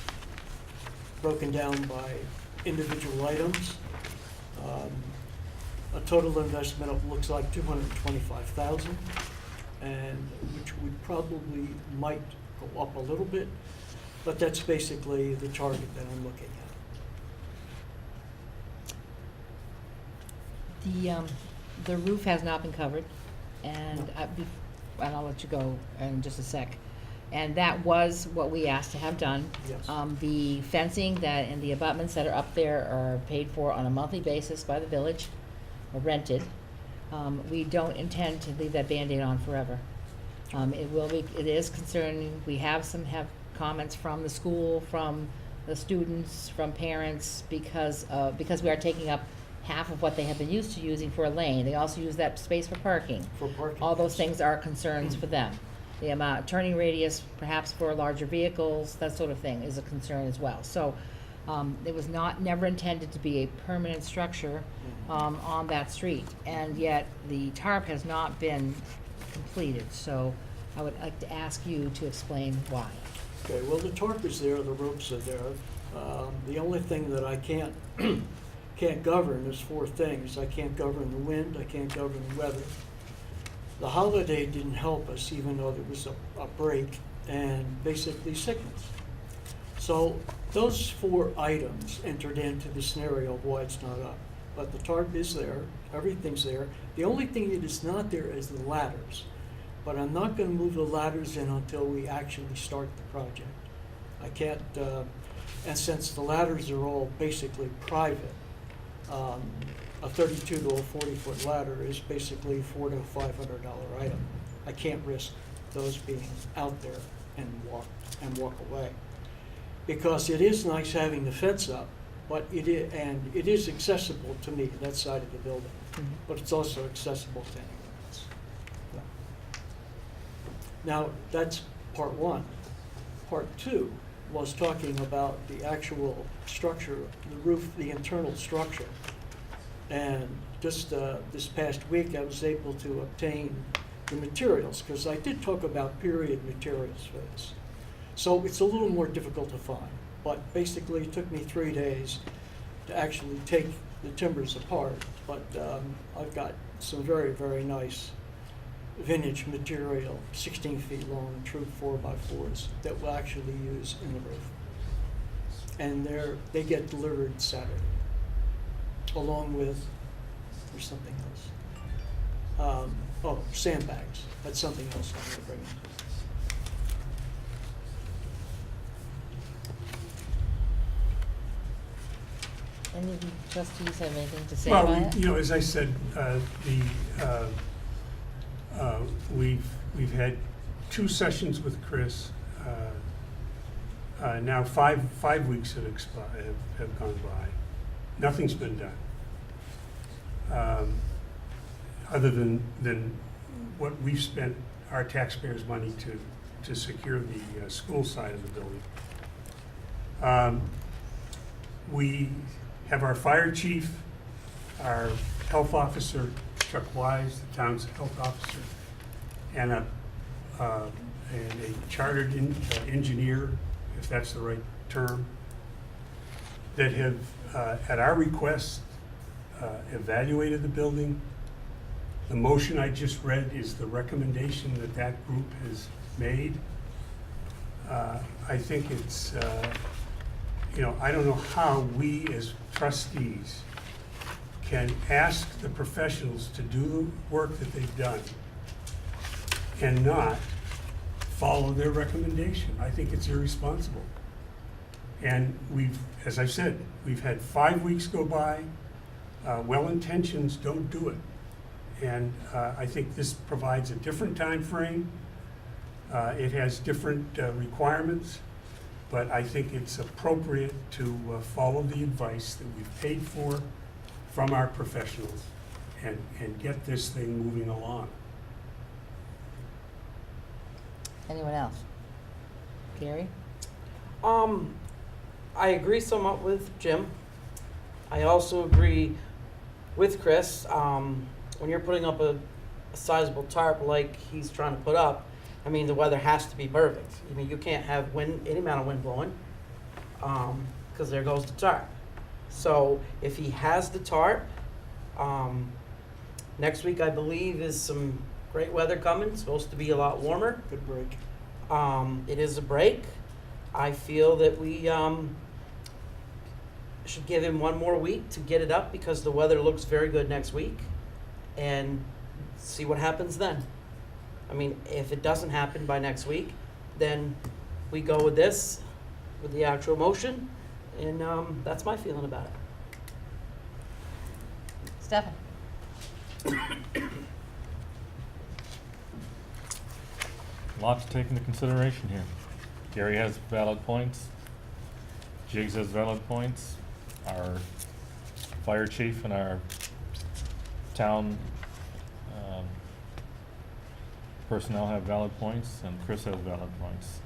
broken down by individual items. A total investment of, looks like $225,000, and which would probably might go up a little bit, but that's basically the target that I'm looking at. The roof has not been covered, and I'll let you go in just a sec. And that was what we asked to have done. Yes. The fencing that, and the abutments that are up there are paid for on a monthly basis by the village, or rented. We don't intend to leave that Band-Aid on forever. It is concerning, we have comments from the school, from the students, from parents, because we are taking up half of what they have been used to using for a lane. They also use that space for parking. For parking. All those things are concerns for them. The amount, turning radius, perhaps for larger vehicles, that sort of thing is a concern as well. So, it was never intended to be a permanent structure, on that street. And yet, the tarp has not been completed, so I would like to ask you to explain why. Okay, well, the tarp is there, the ropes are there. The only thing that I can't govern is four things. I can't govern the wind, I can't govern the weather. The holiday didn't help us, even though there was a break and basically sickness. So those four items entered into the scenario of why it's not up. But the tarp is there, everything's there. The only thing that is not there is the ladders. But I'm not gonna move the ladders in until we actually start the project. I can't, and since the ladders are all basically private, a 32 to a 40-foot ladder is basically a $400 to $500 item. I can't risk those being out there and walk away. Because it is nice having the fence up, but it is accessible to me, that side of the building. Mhm. But it's also accessible to anyone else. Now, that's part one. Part two was talking about the actual structure, the roof, the internal structure. And just this past week, I was able to obtain the materials, because I did talk about period materials for this. So it's a little more difficult to find, but basically it took me 3 days to actually take the timbers apart. But I've got some very, very nice vintage material, 16 feet long, true 4x4s that we'll actually use in the roof. And they get delivered Saturday, along with, there's something else. Sandbags. That's something else I'm gonna bring in. Any of the trustees have anything to say Well, about it? as I said, we've had 2 sessions with Chris. Now 5 weeks have gone by. Nothing's been done. Other than what we've spent our taxpayers' money to secure the school side of the building. We have our fire chief, our health officer, Chuck Wise, the town's health officer, and a chartered engineer, if that's the right term, that have, at our request, evaluated the building. The motion I just read is the recommendation that group has made. I think it's, I don't know how we as trustees can ask the professionals to do the work that they've done and not follow their recommendation. I think it's irresponsible. And as I said, we've had 5 weeks go by. Well-intentions don't do it. And I think this provides a different time frame. It has different requirements, but I think it's appropriate to follow the advice that we've paid for from our professionals and get this thing moving along. Anyone else? Gary? I agree somewhat with Jim. I also agree with Chris. When you're putting up a sizable tarp like he's trying to put up, I mean, the weather has to be perfect. I mean, you can't have wind, any amount of wind blowing, because there goes the tarp. So if he has the tarp, next week I believe is some great weather coming. It's supposed to be a lot warmer. Good break. It is a break. I feel that we should give him one more week to get it up because the weather looks very good next week, and see what happens then. I mean, if it doesn't happen by next week, then we go with this, with the actual motion, and that's my feeling about it. Stefan? Lot to take into consideration here. Gary has valid points. Jiggs has valid points. Our fire chief and our town personnel have valid points, and Chris has valid points.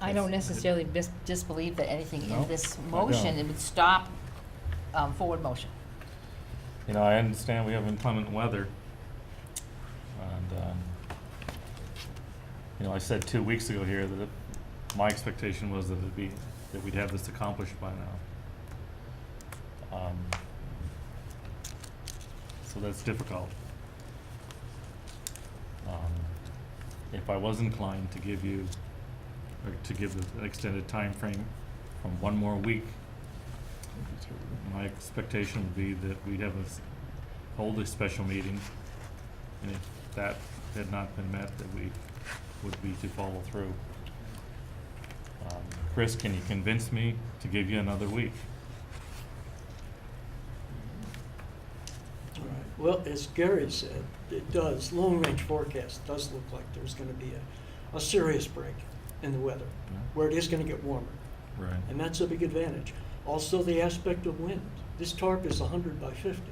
I don't necessarily disbelieve that anything No, in this I motion, don't. it would stop forward motion. You know, I understand we have inclement weather, and you know, I said 2 weeks ago here that my expectation was that that we'd have this accomplished by now. So that's difficult. If I was inclined to give you, or to give an extended time frame from one more week, my expectation would be that we'd have hold a special meeting, and if that had not been met, that we would be to follow through. Chris, can you convince me to give you another week? All right. Well, as Gary said, it does, long-range forecast does look like there's going to be a serious break in the weather, Yeah. where it is going to get warmer. Right. And that's a big advantage. Also, the aspect of wind. This tarp is 100 by 50.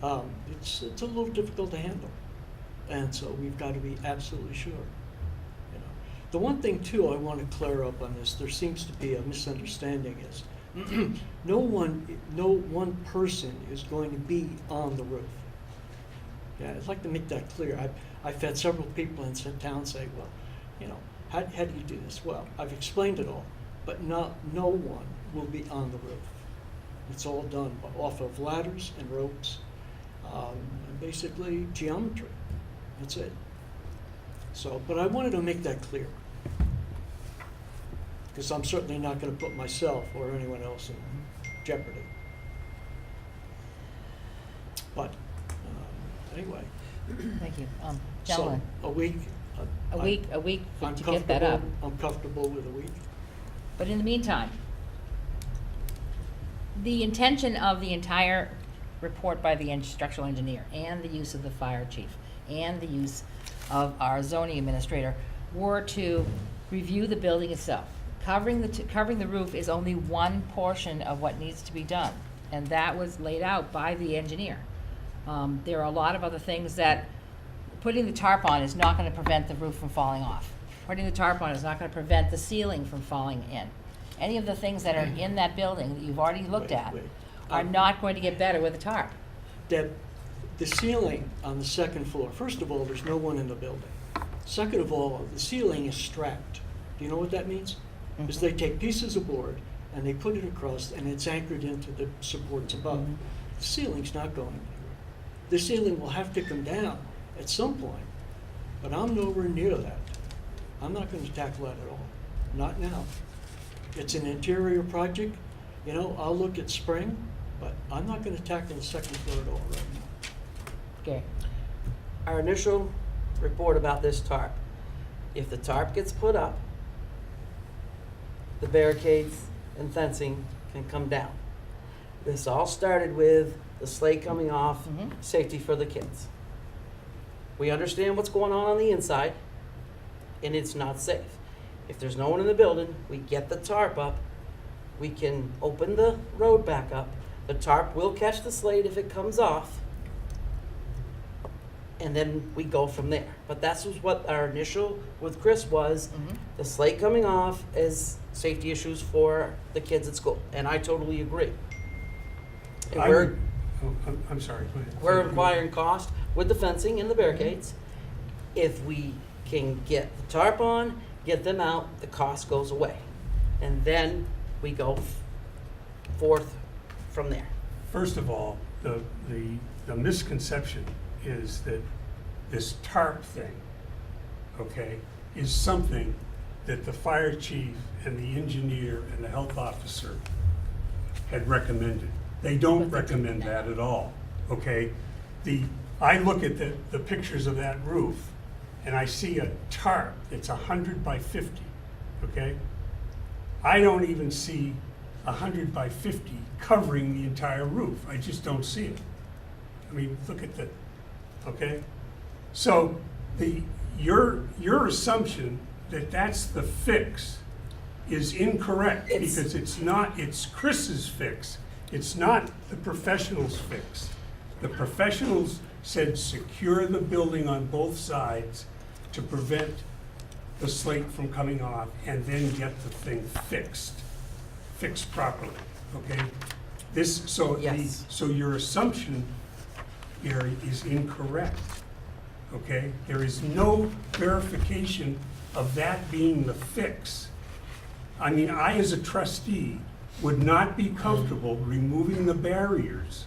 Mhm. It's a little difficult to handle. And so we've got to be absolutely sure. You know, the one thing too I want to clear up on this, there seems to be a misunderstanding is no one person is going to be on the roof. Yeah, I'd like to make that clear. I've had several people in town say, well, you know, how do you do this? Well, I've explained it all, but no one will be on the roof. It's all done off of ladders and ropes, and basically geometry. That's it. So, but I wanted to make that clear, because I'm certainly not going to put myself or anyone else in jeopardy. But anyway, Thank you. so Gentlemen, a week. a week I'm to get that up. I'm comfortable with a week. But in the meantime, the intention of the entire report by the structural engineer and the use of the fire chief and the use of our zoning administrator were to review the building itself. Covering the roof is only one portion of what needs to be done, and that was laid out by the engineer. There are a lot of other things that putting the tarp on is not going to prevent the roof from falling off. Putting the tarp on is not going to prevent the ceiling from falling in. Any of the things that are in that building that you've already looked at Wait. are not going to get better with a tarp. That the ceiling on the second floor, first of all, there's no one in the building. Second of all, the ceiling is strapped. Do you know what that means? Is they take pieces of board and they put it across and it's anchored into the supports above. Mhm. The ceiling's not going anywhere. The ceiling will have to come down at some point, but I'm nowhere near that. I'm not going to tackle that at all. Not now. It's an interior project. You know, I'll look at spring, but I'm not going to tackle the second floor at all right now. Okay. Our initial report about this tarp, if the tarp gets put up, the barricades and fencing can come down. This all started with the slate coming off, Mhm. safety for the kids. We understand what's going on the inside, and it's not safe. If there's no one in the building, we get the tarp up, we can open the road back up. The tarp will catch the slate if it comes off, and then we go from there. But that's what our initial with Chris was, the slate coming off is safety issues for the kids at school, and I totally agree. And I we're, would- I'm sorry, go ahead. we're inquiring cost with the fencing and the barricades. If we can get the tarp on, get them out, the cost goes away. And then we go forth from there. First of all, the misconception is that this tarp thing, okay, is something that the fire chief and the engineer and the health officer had recommended. They don't recommend that at all, okay? I look at the pictures of that roof, and I see a tarp that's 100 by 50, okay? I don't even see 100 by 50 covering the entire roof. I just don't see it. I mean, look at the, okay? So your assumption that that's the fix is incorrect, because it's not, it's Chris's fix. It's not the professionals' fix. The professionals said secure the building on both sides to prevent the slate from coming off, and then get the thing fixed properly, okay? Yes. So your assumption here is incorrect, okay? There is no verification of that being the fix. I mean, I, as a trustee, would not be comfortable removing the barriers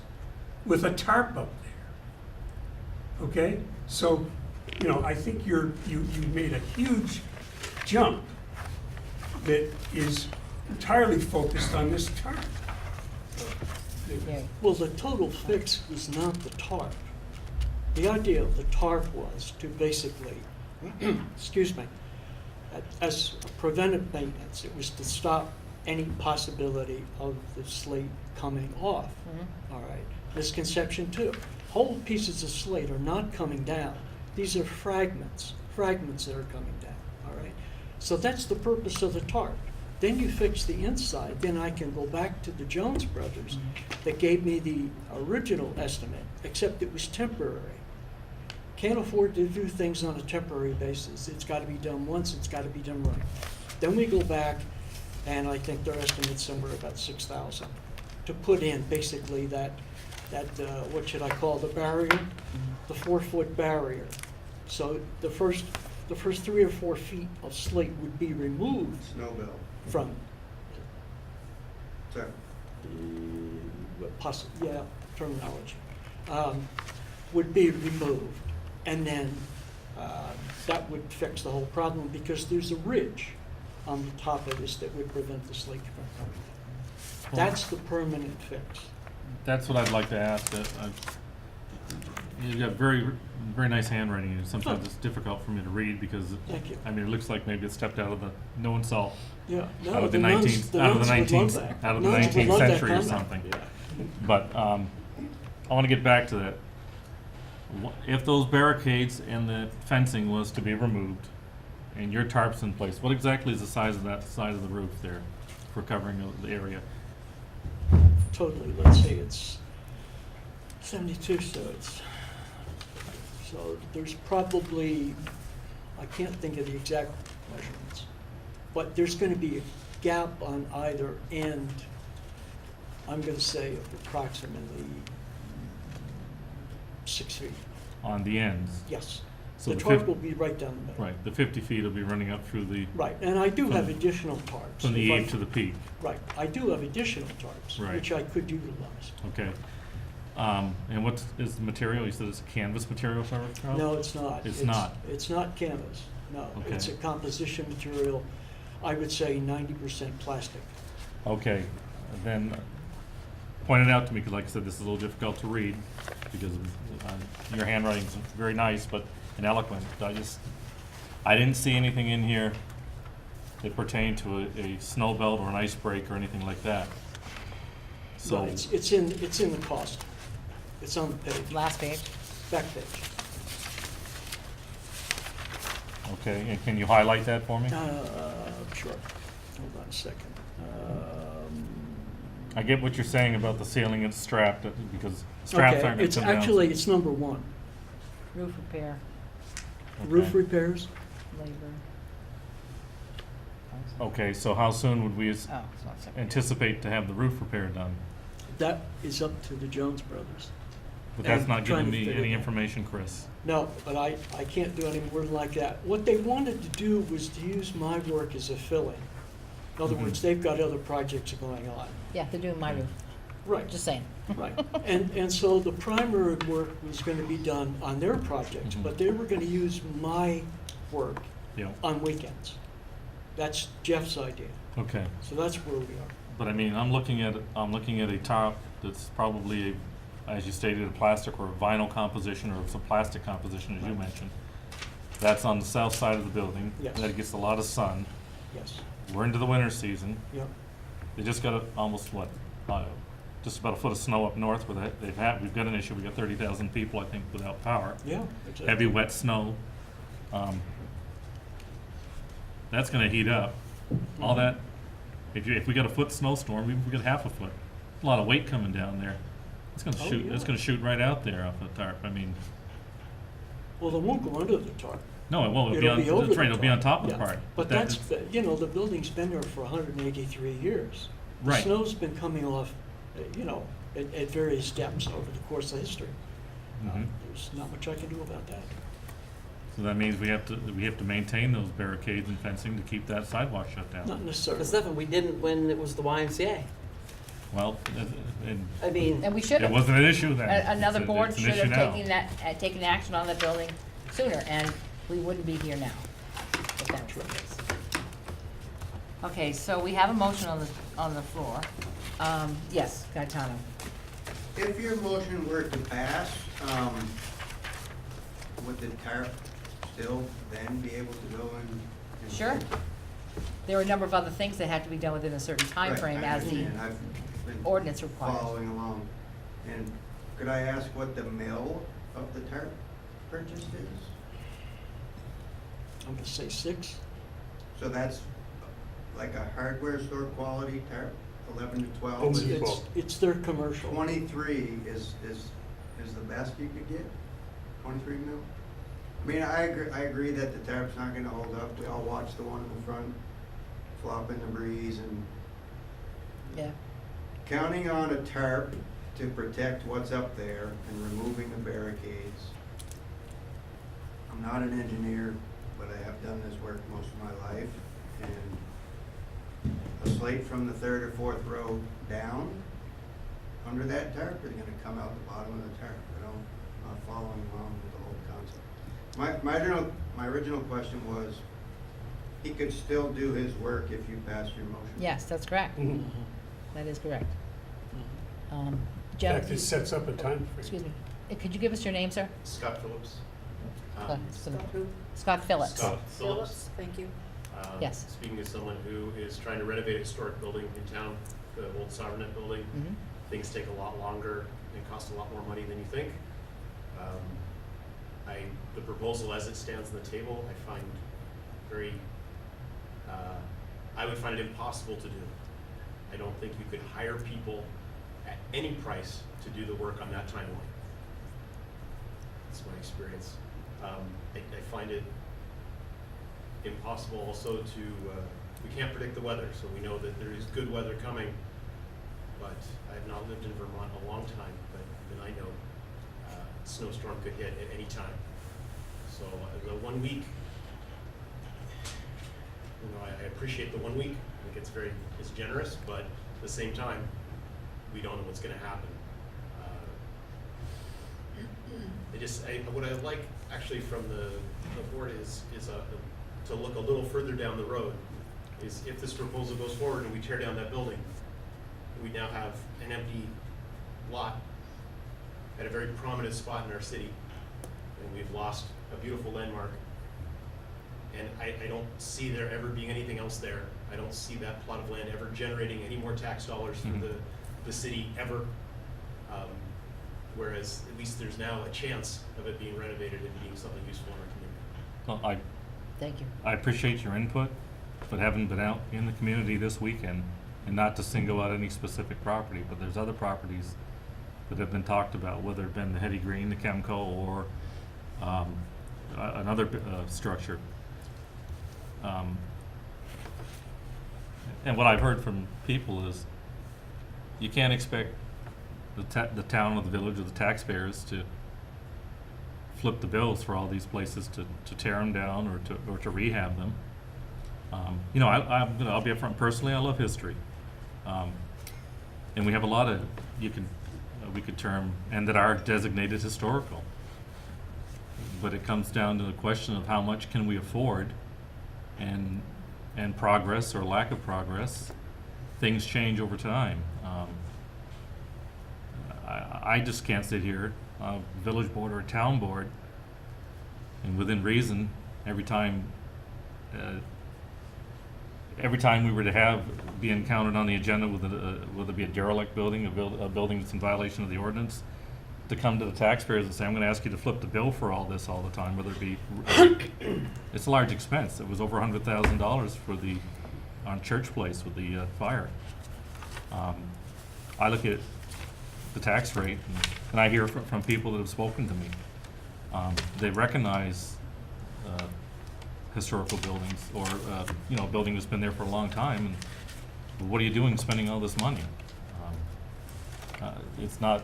with a tarp up there, okay? So, you know, I think you made a huge jump that is entirely focused on this tarp. Well, the total fix was not the tarp. The idea of the tarp was to basically, excuse me, as preventive maintenance, it was to stop any possibility of the slate coming off. All right. Misconception two, whole pieces of slate are not coming down. These are fragments that are coming down. All right. So that's the purpose of the tarp. Then you fix the inside, then I can go back to the Jones brothers that gave me the original estimate, except it was temporary. Can't afford to do things on a temporary basis. It's got to be done once, it's got to be done right. Then we go back, and I think their estimate's somewhere about 6,000 to put in basically that what should I call the barrier? The 4-foot barrier. So the first 3 or 4 feet of slate would be removed Snow belt. from Sir. terminology, would be removed. And then that would fix the whole problem, because there's a ridge on the top of this that would prevent the slate from coming down. That's the permanent fix. That's what I'd like to ask. You've got very, very nice handwriting, and sometimes it's difficult for me to read because, Thank you. I mean, it looks like maybe it stepped out of the no insult Yeah, no, out of the nuns- 19th, the out of the nuns would love 19th, that. out of the Nuns would 19th love that century or comment. something. Yeah. But I want to get back to that. If those barricades and the fencing was to be removed, and your tarp's in place, what exactly is the size of that side of the roof there for covering the area? Totally, let's see, it's 72, so there's probably, I can't think of the exact measurements, but there's gonna be a gap on either end, I'm gonna say of approximately 6 feet, On the ends? yes. So The the tarp fif- will be right down the middle. Right, the 50 feet will be running up through the, Right, and I do have From- additional tarps. from the If I- eave to the peak, Right, I do have additional tarps, Right. which I could utilize. okay? And what is the material? You said it's a canvas material, if I recall? No, it's not. It's not? It's not canvas, no. Okay. It's a composition material, I would say 90% plastic. Okay, then point it out to me, because like I said, this is a little difficult to read, because your handwriting's very nice, but and eloquent. I didn't see anything in here that pertained to a snow belt or an ice break or anything like that. So, No, it's in the cost. It's on the page, Last page. back page. okay, and can you highlight that for me? Sure. Hold on a second. I get what you're saying about the ceiling and strap, because straps Okay, aren't gonna it's come down. actually, it's number 1. Roof repair, Roof Okay. repairs, labor. Okay, so how soon would we Oh, it's not second. anticipate to have the roof repair done? that is up to the Jones Brothers. But that's And not trying giving to me fit any it in. information, Chris. No, but I can't do any more like that. What they wanted to do was to use my work as a fill-in. In other Mhm. words, they've got other projects going on. Yeah, they're doing my roof, Right. just saying. Right, and so the primary work was gonna be done on their projects, Mhm. but they were gonna use my work Yeah, on weekends. That's Jeff's idea, okay. so that's where we are. But I mean, I'm looking at a top that's probably, as you stated, a plastic or a vinyl composition or some plastic composition, as you Right. mentioned. That's on the south side of the building. Yes. That gets a lot of sun. Yes, We're into the winter season. yeah, They just got almost just about a foot of snow up north where we've got an issue. We've got 30,000 people, I think, without power. yeah, exactly. Heavy wet snow. That's gonna heat up. All that, if we got a foot snowstorm, even if we got half a foot, a lot of weight coming down there. It's gonna Oh, shoot, yeah. it's gonna shoot right out there off the tarp. I mean, Well, it won't go under the tarp. no, it won't. It'll be over That's right, the it'll be on tarp. top of the Yeah. part. But that- that's, the building's been there for 183 years. The Right. snow's been coming off, at various steps over the course of history. Mhm. There's not much I can do about that. So that means we have to maintain those barricades and fencing to keep that sidewalk shut down. Not necessarily. Because Stephen, we didn't when it was the YMCA. Well, and I mean, And we should it have. wasn't an issue then. Another It's board it's an should issue have now. taken action on the building sooner, and we wouldn't be here now, if that was the case. Okay, so we have a motion on the floor. Yes, Gaetano. If your motion were to pass, would the tarp still then be able to go in? Sure. There are a number of other things that have to be done within a certain time Right, frame I as the understand. I've been ordinance requires. Following along. And could I ask what the mill of the tarp purchase is? I'm gonna say 6. So that's like a hardware store quality tarp, 11 to 12? It's- and it's- It's their commercial. 23 is the best you could get? 23 mil? I mean, I agree that the tarp's not gonna hold up. We all watched the one in the front flop in the breeze, and Yeah. counting on a tarp to protect what's up there and removing the barricades. I'm not an engineer, but I have done this work most of my life, and a slate from the third or fourth row down under that tarp is gonna come out the bottom of the tarp. I'm not following along with the whole concept. My original question was, he could still do his work if you pass your motion? Yes, that's correct. Mhm. That is correct. In Jeff, fact, it sets up a time frame. excuse me. Could you give us your name, sir? Scott Phillips. Scott who? Scott Phillips. Scott Phillips. Thank you. Yes. Speaking as someone who is trying to renovate a historic building in town, the old Sovereignty building, Mhm. things take a lot longer and cost a lot more money than you think. The proposal as it stands on the table, I find very, I would find it impossible to do. I don't think you could hire people at any price to do the work on that timeline. That's my experience. I find it impossible also to, we can't predict the weather, so we know that there is good weather coming, but I have not lived in Vermont a long time, but even I know snowstorm could hit at any time. So the 1 week, I appreciate the 1 week. I think it's generous, but at the same time, we don't know what's going to happen. What I like actually from the board is to look a little further down the road. Is if this proposal goes forward and we tear down that building, we now have an empty lot at a very prominent spot in our city, and we've lost a beautiful landmark. And I don't see there ever being anything else there. I don't see that plot of land ever generating any more tax dollars for Mhm. the city ever. Whereas at least there's now a chance of it being renovated and being something useful in our community. Well, Thank you. I appreciate your input, but having been out in the community this weekend, and not to single out any specific property, but there's other properties that have been talked about, whether it been the Hetty Green, the Chemco, or another structure. And what I've heard from people is you can't expect the town or the village or the taxpayers to flip the bills for all these places to tear them down or to rehab them. You know, I'll be upfront personally. I love history, and we have a lot of we could term and that are designated historical. But it comes down to the question of how much can we afford, and progress or lack of progress. Things change over time. I just can't sit here, village board or town board, and within reason, every time we were to be encountered on the agenda with whether it be a derelict building, a building that's in violation of the ordinance, to come to the taxpayers and say, I'm going to ask you to flip the bill for all this all the time, whether it be, it's a large expense. It was over $100,000 on Church Place with the fire. I look at the tax rate, and I hear from people that have spoken to me. They recognize historical buildings, or a building that's been there for a long time, and what are you doing spending all this money? It's not,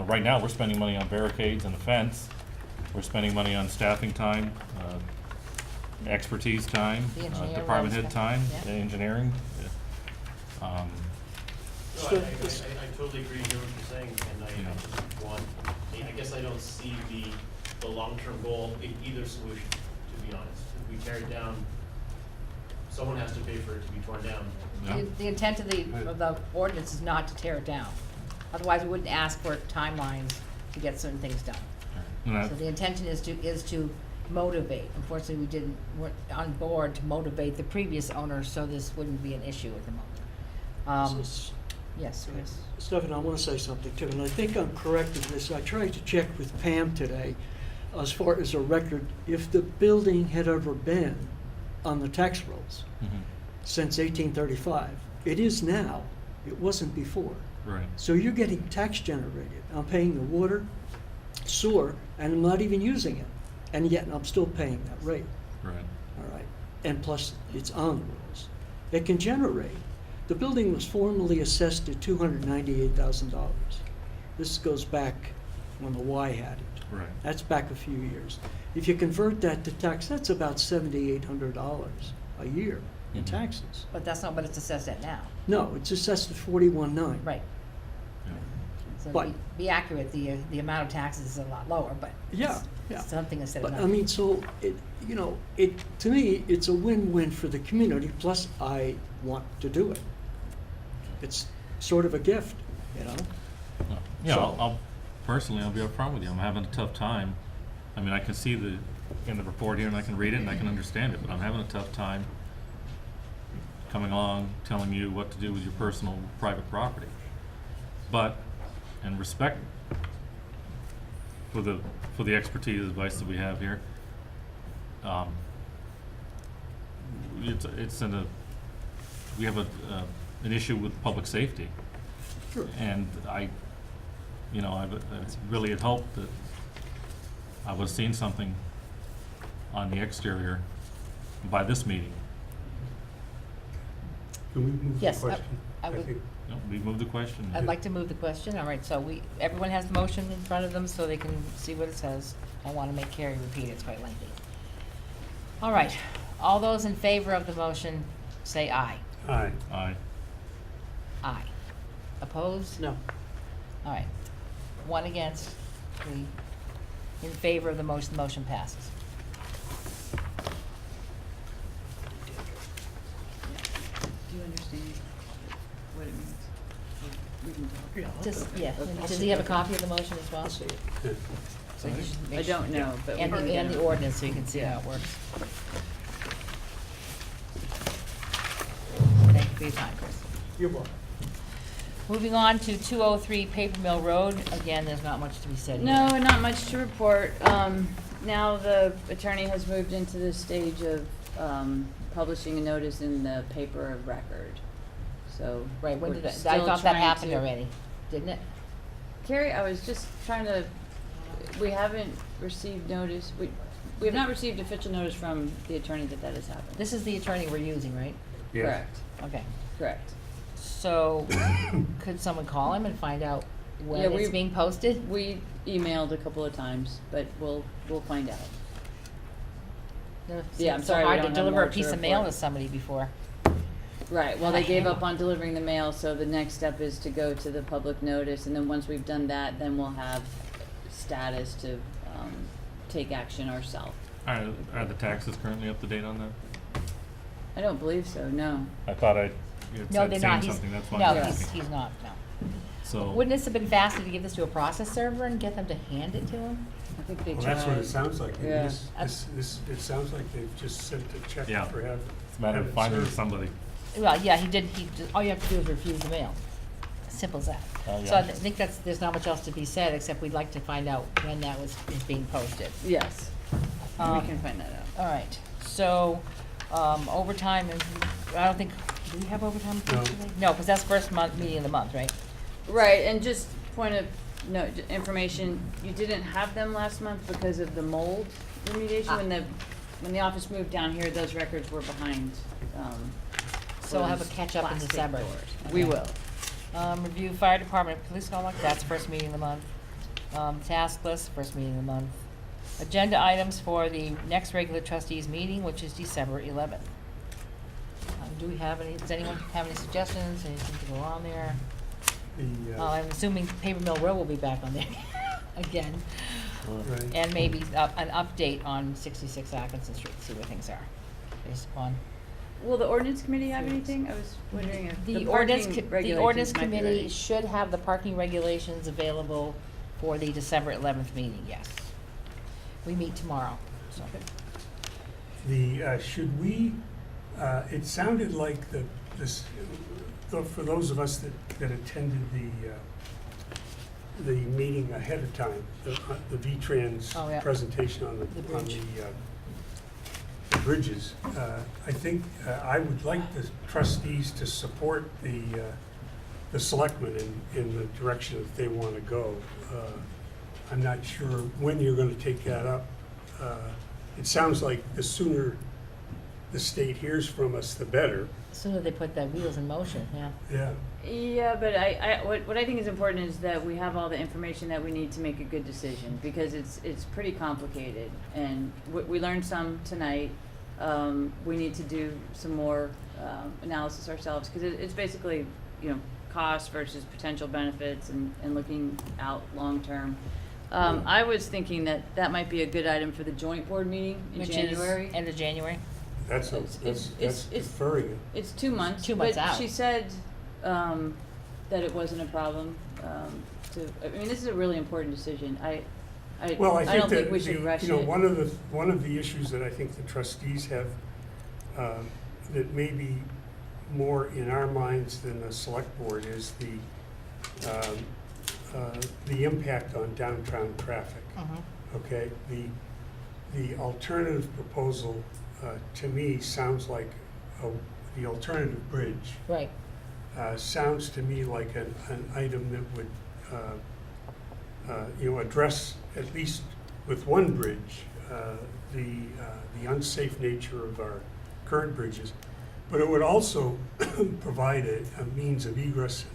right now we're spending money on barricades and a fence. We're spending money on staffing time, expertise time, The engineer department runs head stuff, time, yeah. engineering. No, I totally agree with what you're saying, and I guess I don't see the long-term goal in either solution, to be honest. If we tear it down, someone has to pay for it to be torn down. Yeah. The intent of the ordinance is not to tear it down. Otherwise, we wouldn't ask for timelines to get certain things done. And So the intention is to motivate. Unfortunately, weren't on board to motivate the previous owner, so this wouldn't be an issue at the moment. Yes, Chris. Stephen, I want to say something too, and I think I'm correct in this. I tried to check with Pam today as far as a record, if the building had ever been on the tax rolls since 1835. It is now. It wasn't before. Right. So you're getting tax generated. I'm paying the water, sewer, and I'm not even using it. And yet I'm still paying that rate. Right. All right. And plus, it's on the rolls. It can generate. The building was formally assessed at $298,000. This goes back when the Y had it. Right. That's back a few years. If you convert that to tax, that's about $7,800 a year in taxes. But that's not what it's assessed at now. No, it's assessed at $41,900. Right. Yeah. So But- be accurate, the amount of taxes is a lot lower, but Yeah, it's yeah. something instead of But, nothing. I mean, so, to me, it's a win-win for the community, plus I want to do it. It's sort of a gift, Yeah, So- I'll personally, I'll be upfront with you. I'm having a tough time. I mean, I can see in the report here, and I can read it, and I can understand it, but I'm having a tough time coming along, telling you what to do with your personal, private property. But, in respect for the expertise advice that we have here, we have an issue with public safety. Sure. And it's really had hoped that I was seeing something on the exterior by this meeting. Can we move the Yes, question? I would- think- No, we moved the question. I'd like to move the question. All right, so everyone has the motion in front of them so they can see what it says. I want to make Carrie repeat it, it's quite lengthy. All right, all those in favor of the motion, say aye. Aye. Aye. Aye. Opposed? No. All right. One against, three in favor of the motion passes. Do you understand what it means? We can talk. Does he have a copy of the motion as well? I'll see it. Yeah. So you should make I don't sure- know, but we And can the, get and it. the ordinance, so you can see how it works. Thank you for your time, Chris. You're welcome. Moving on to 203 Paper Mill Road. Again, there's not much to be said here. No, not much to report. Now the attorney has moved into the stage of, publishing a notice in the paper of record. So. Right, when we're did that, I still thought that trying happened to- already, didn't it? Carrie, I was just trying to We haven't received notice, we have not received official notice from the attorney that that has happened. This is the attorney we're using, right? Yeah. Correct, Okay. correct. So, could someone call him and find out when Yeah, it's being posted? We emailed a couple of times, but we'll find out. Yeah, I'm It's sorry so we hard don't to have deliver a more to piece of mail report. to somebody before. Right, well, they gave up on delivering the mail, so the next step is to go to the public notice, and then once we've done that, then we'll have status to, take action ourselves. Are the taxes currently up to date on that? I don't believe so, no. I thought I had No, they're seen not. something, that's why No, I'm he's, asking. he's not, no. So, Wouldn't this have been faster to give this to a process server and get them to hand it to him? I think they Well, tried. that's what it sounds like. Yeah. It sounds like they've just sent a check Yeah. for having. it's a matter of finding somebody. Well, yeah, he did, all you have to do is refuse the mail. Simple as that. Oh, So I yeah. think there's not much else to be said, except we'd like to find out when that is being posted. Yes, we Um, can find that out. All right, so, overtime, I don't think, do we have overtime? No. today? No, because that's first meeting of the month, right? Right, and just point of information, you didn't have them last month because of the mold remediation. When the office moved down here, those records were behind, So we'll have a those catch up in plastic December. doors. We Okay. will. Review fire department, police conduct, that's first meeting of the month. Task list, first meeting of the month. Agenda items for the next regular trustees meeting, which is December 11th. Do we have any, does anyone have any suggestions, anything to go on there? I'm assuming Paper Mill Road will be back on there again. Right. And maybe an update on 66 Atkinson Street, see where things are, based upon. Will the ordinance committee have anything? I was wondering if The the ordinance, parking the regulations ordinance might be committee ready. should have the parking regulations available for the December 11th meeting, yes. We meet tomorrow, so. Should we, it sounded like for those of us that attended the meeting ahead of time, the V-Trans Oh, yeah. presentation on The the bridge. bridges, I think I would like the trustees to support the selectmen in the direction that they want to go. I'm not sure when you're going to take that up. It sounds like the sooner the state hears from us, the better. Sooner they put the wheels in motion, yeah. Yeah. Yeah, but what I think is important is that we have all the information that we need to make a good decision, because it's pretty complicated, and we learned some tonight. We need to do some more analysis ourselves, because it's basically, cost versus potential benefits and looking out long-term. I was thinking that might be a good item for the joint board meeting in Which January. is end of January. That's deferring it. It's 2 months. 2 months but out. she said that it wasn't a problem. I mean, this is a really important decision. Well, I think don't think we should that, rush you know, it. one of the issues that I think the trustees have, that may be more in our minds than the select board is the impact on downtown traffic. Okay, the alternative proposal, to me, sounds like the alternative bridge. Right. Sounds to me like an item that would, address, at least with one bridge, the unsafe nature of our current bridges. But it would also provide a means of egress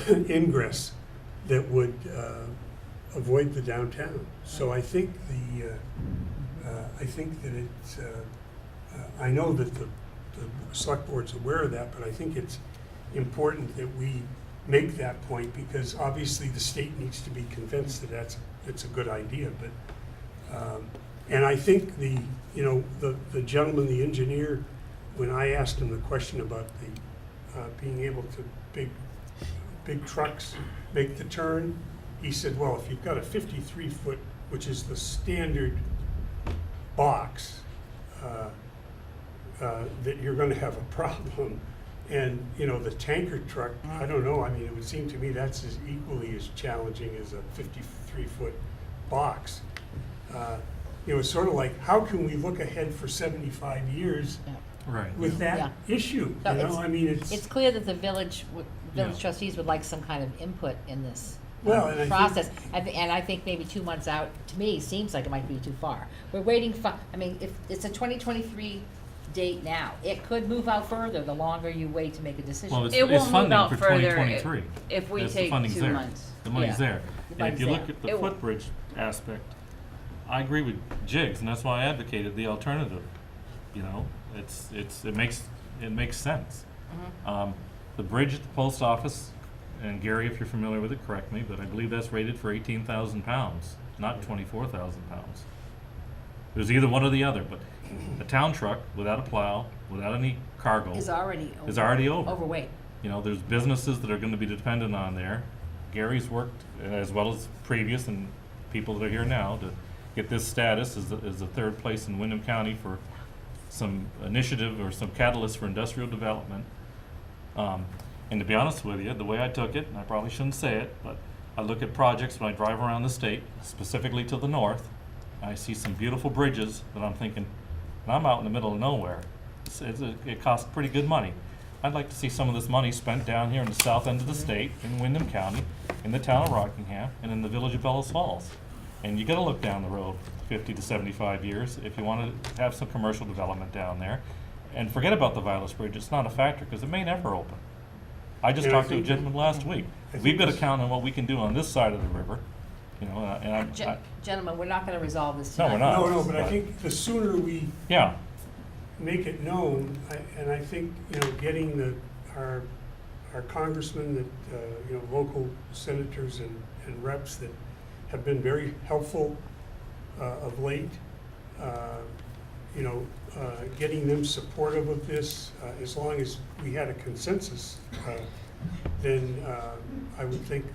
and ingress that would avoid the downtown. So I think that it's, I know that the select board's aware of that, but I think it's important that we make that point, because obviously the state needs to be convinced that it's a good idea. But and I think the gentleman, the engineer, when I asked him the question about the being able to big trucks make the turn, he said, well, if you've got a 53-foot, which is the standard box, that you're going to have a problem. And, the tanker truck, I don't know, I mean, it would seem to me that's equally as challenging as a 53-foot box. It's sort of like, how can we look ahead for 75 years Right. with that Yeah. issue? So I mean, It's clear that the village Yeah. trustees would like some kind of input in this Well, and I think- process. And I think maybe 2 months out, to me, seems like it might be too far. We're waiting for, I mean, if it's a 2023 date now, it could move out further the longer you wait to make a decision. Well, it's It won't move funding out for further 2023. if we That's- the take funding's 2 there. months. The money's Yeah. there. The And if you money's look there. at the It will- footbridge aspect, I agree with Jigs, and that's why I advocated the alternative. You know, it makes sense. The bridge at the post office, and Gary, if you're familiar with it, correct me, but I believe that's rated for 18,000 pounds, not 24,000 pounds. It was either one or the other, but a town truck without a plow, without any cargo, Is already over. overweight. You know, there's businesses that are gonna be dependent on there. Gary's worked, as well as previous and people that are here now, to get this status as the third place in Wyndham County for some initiative or some catalyst for industrial development. And to be honest with you, the way I took it, and I probably shouldn't say it, but I look at projects when I drive around the state, specifically to the north, I see some beautiful bridges that I'm thinking, and I'm out in the middle of nowhere. It costs pretty good money. I'd like to see some of this money spent down here in the south end of the state, in Wyndham County, in the town of Rockingham, and in the village of Bellows Falls. And you gotta look down the road 50 to 75 years if you wanna have some commercial development down there. And forget about the Vilas Bridge, it's not a factor, because it may never open. I just And I talked to a think- gentleman last week. I think We've gotta this- count on what we can do on this side of the river, you know, and Gentlemen, we're not gonna resolve this No, tonight. we're not. No, but I Right. think the sooner we yeah, make it known, and I think, you know, getting our congressmen that, you know, local senators and reps that have been very helpful of late, you know, getting them supportive of this, as long as we had a consensus, then I would think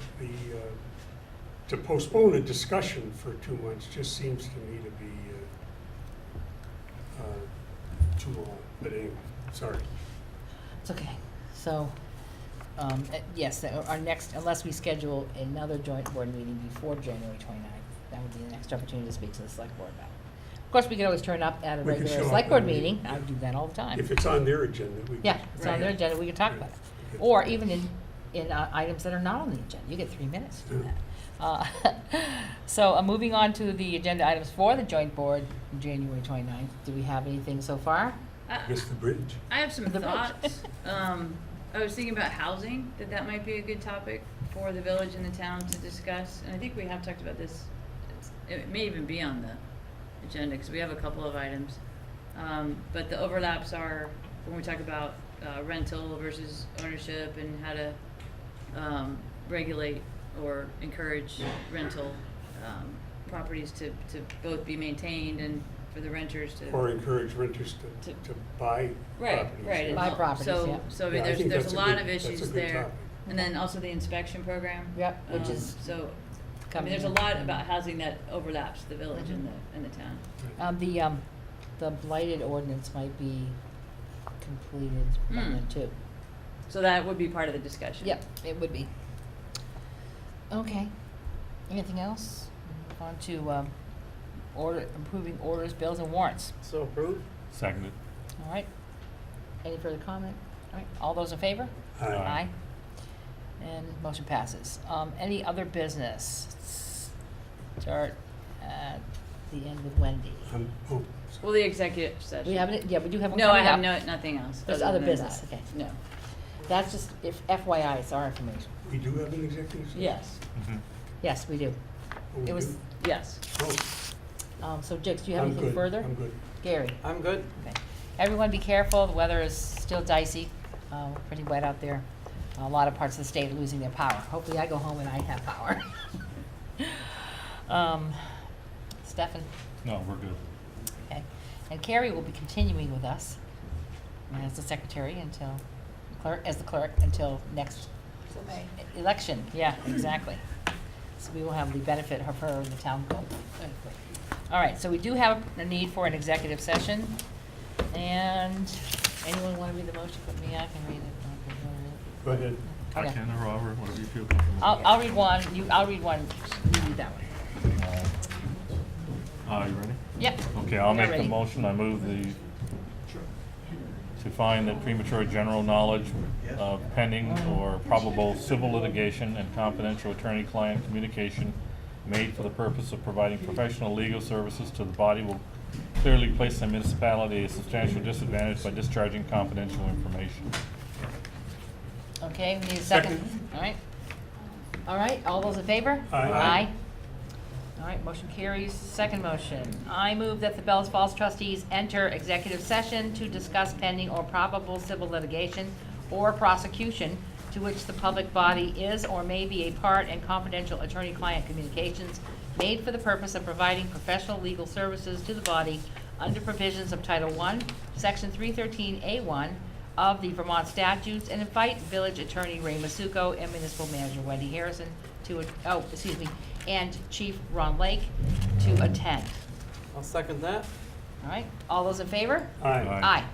to postpone a discussion for 2 months just seems to me to be too long. But anyway, sorry. It's okay. So, yes, our next, unless we schedule another joint board meeting before January 29th, that would be the next opportunity to speak to the select board about it. Of course, we could always turn up at a We could regular show up select at board a meeting. meeting. I would do that all the time. If it's on their agenda, we can. Yeah, it's on their agenda, we can talk about it. Or even in items that are not on the agenda. You get 3 minutes to do that. So, moving on to the agenda items for the joint board, January 29th. Do we have anything so far? I guess the bridge. I have some The bridge. thoughts. I was thinking about housing, that might be a good topic for the village and the town to discuss. And I think we have talked about this, it may even be on the agenda, because we have a couple of items. But the overlaps are, when we talk about rental versus ownership and how to regulate or encourage rental properties to both be maintained and for the renters to. Or encourage renters to buy Right, properties. right. and Buy all. properties, yeah. So I mean, Yeah, I think there's that's a a lot good- of that's a issues good there. topic. And then also the inspection program. Yep, which is So, I mean, coming. there's a lot about housing that overlaps the village and the town. The blighted ordinance might be completed by Hmm. then too. So that would be part of the discussion. Yep, it would be. Okay. Anything else? Move on to improving orders, bills, and warrants. So approved? seconded. All right. Any further comment? All right, all those in favor? Aye. And motion passes. Any other business? Start at the end with Wendy. Oh, sorry. Well, the executive session. We have it, yeah, we do have one No, I coming have up. nothing else. There's other other than business, that. okay. No. That's just, if FYI, it's our information. We do have an executive session? Yes, Mhm. Yes, we do. Oh, we It was, do? yes. Oh, so Jigs, do you have I'm anything good. further? I'm good. Gary? I'm good. Okay. Everyone be careful, the weather is still dicey, pretty wet out there. A lot of parts of the state are losing their power. Hopefully I go home and I have power. Stefan? No, we're good. Okay. And Carrie will be continuing with us as the secretary until, as the clerk until next election. Yeah, exactly. So we will have the benefit of her in the town clerk. All right, so we do have a need for an executive session. And anyone want to read the motion? Put me, I can read it. Go ahead. I Okay. can, or Robert, whatever you feel comfortable. I'll read one, I'll read one, you read that one. You ready? Yep. Okay, I'll We're make the ready. motion, I move the to find that premature general knowledge of pending or probable civil litigation and confidential attorney-client communication made for the purpose of providing professional legal services to the body will clearly place the municipality at a substantial disadvantage by discharging confidential information. Okay, we need a second. Second. All right. All right, all those in favor? Aye. Aye. All right, motion carries. Second motion. I move that the Bellows Falls trustees enter executive session to discuss pending or probable civil litigation or prosecution to which the public body is or may be a part, and confidential attorney-client communications made for the purpose of providing professional legal services to the body under provisions of Title I, Section 313A1 of the Vermont statutes, and invite village attorney Ray Masuko and municipal manager Wendy Harrison and Chief Ron Lake to attend. I'll second that. All right, all those in favor? Aye. Aye. Aye.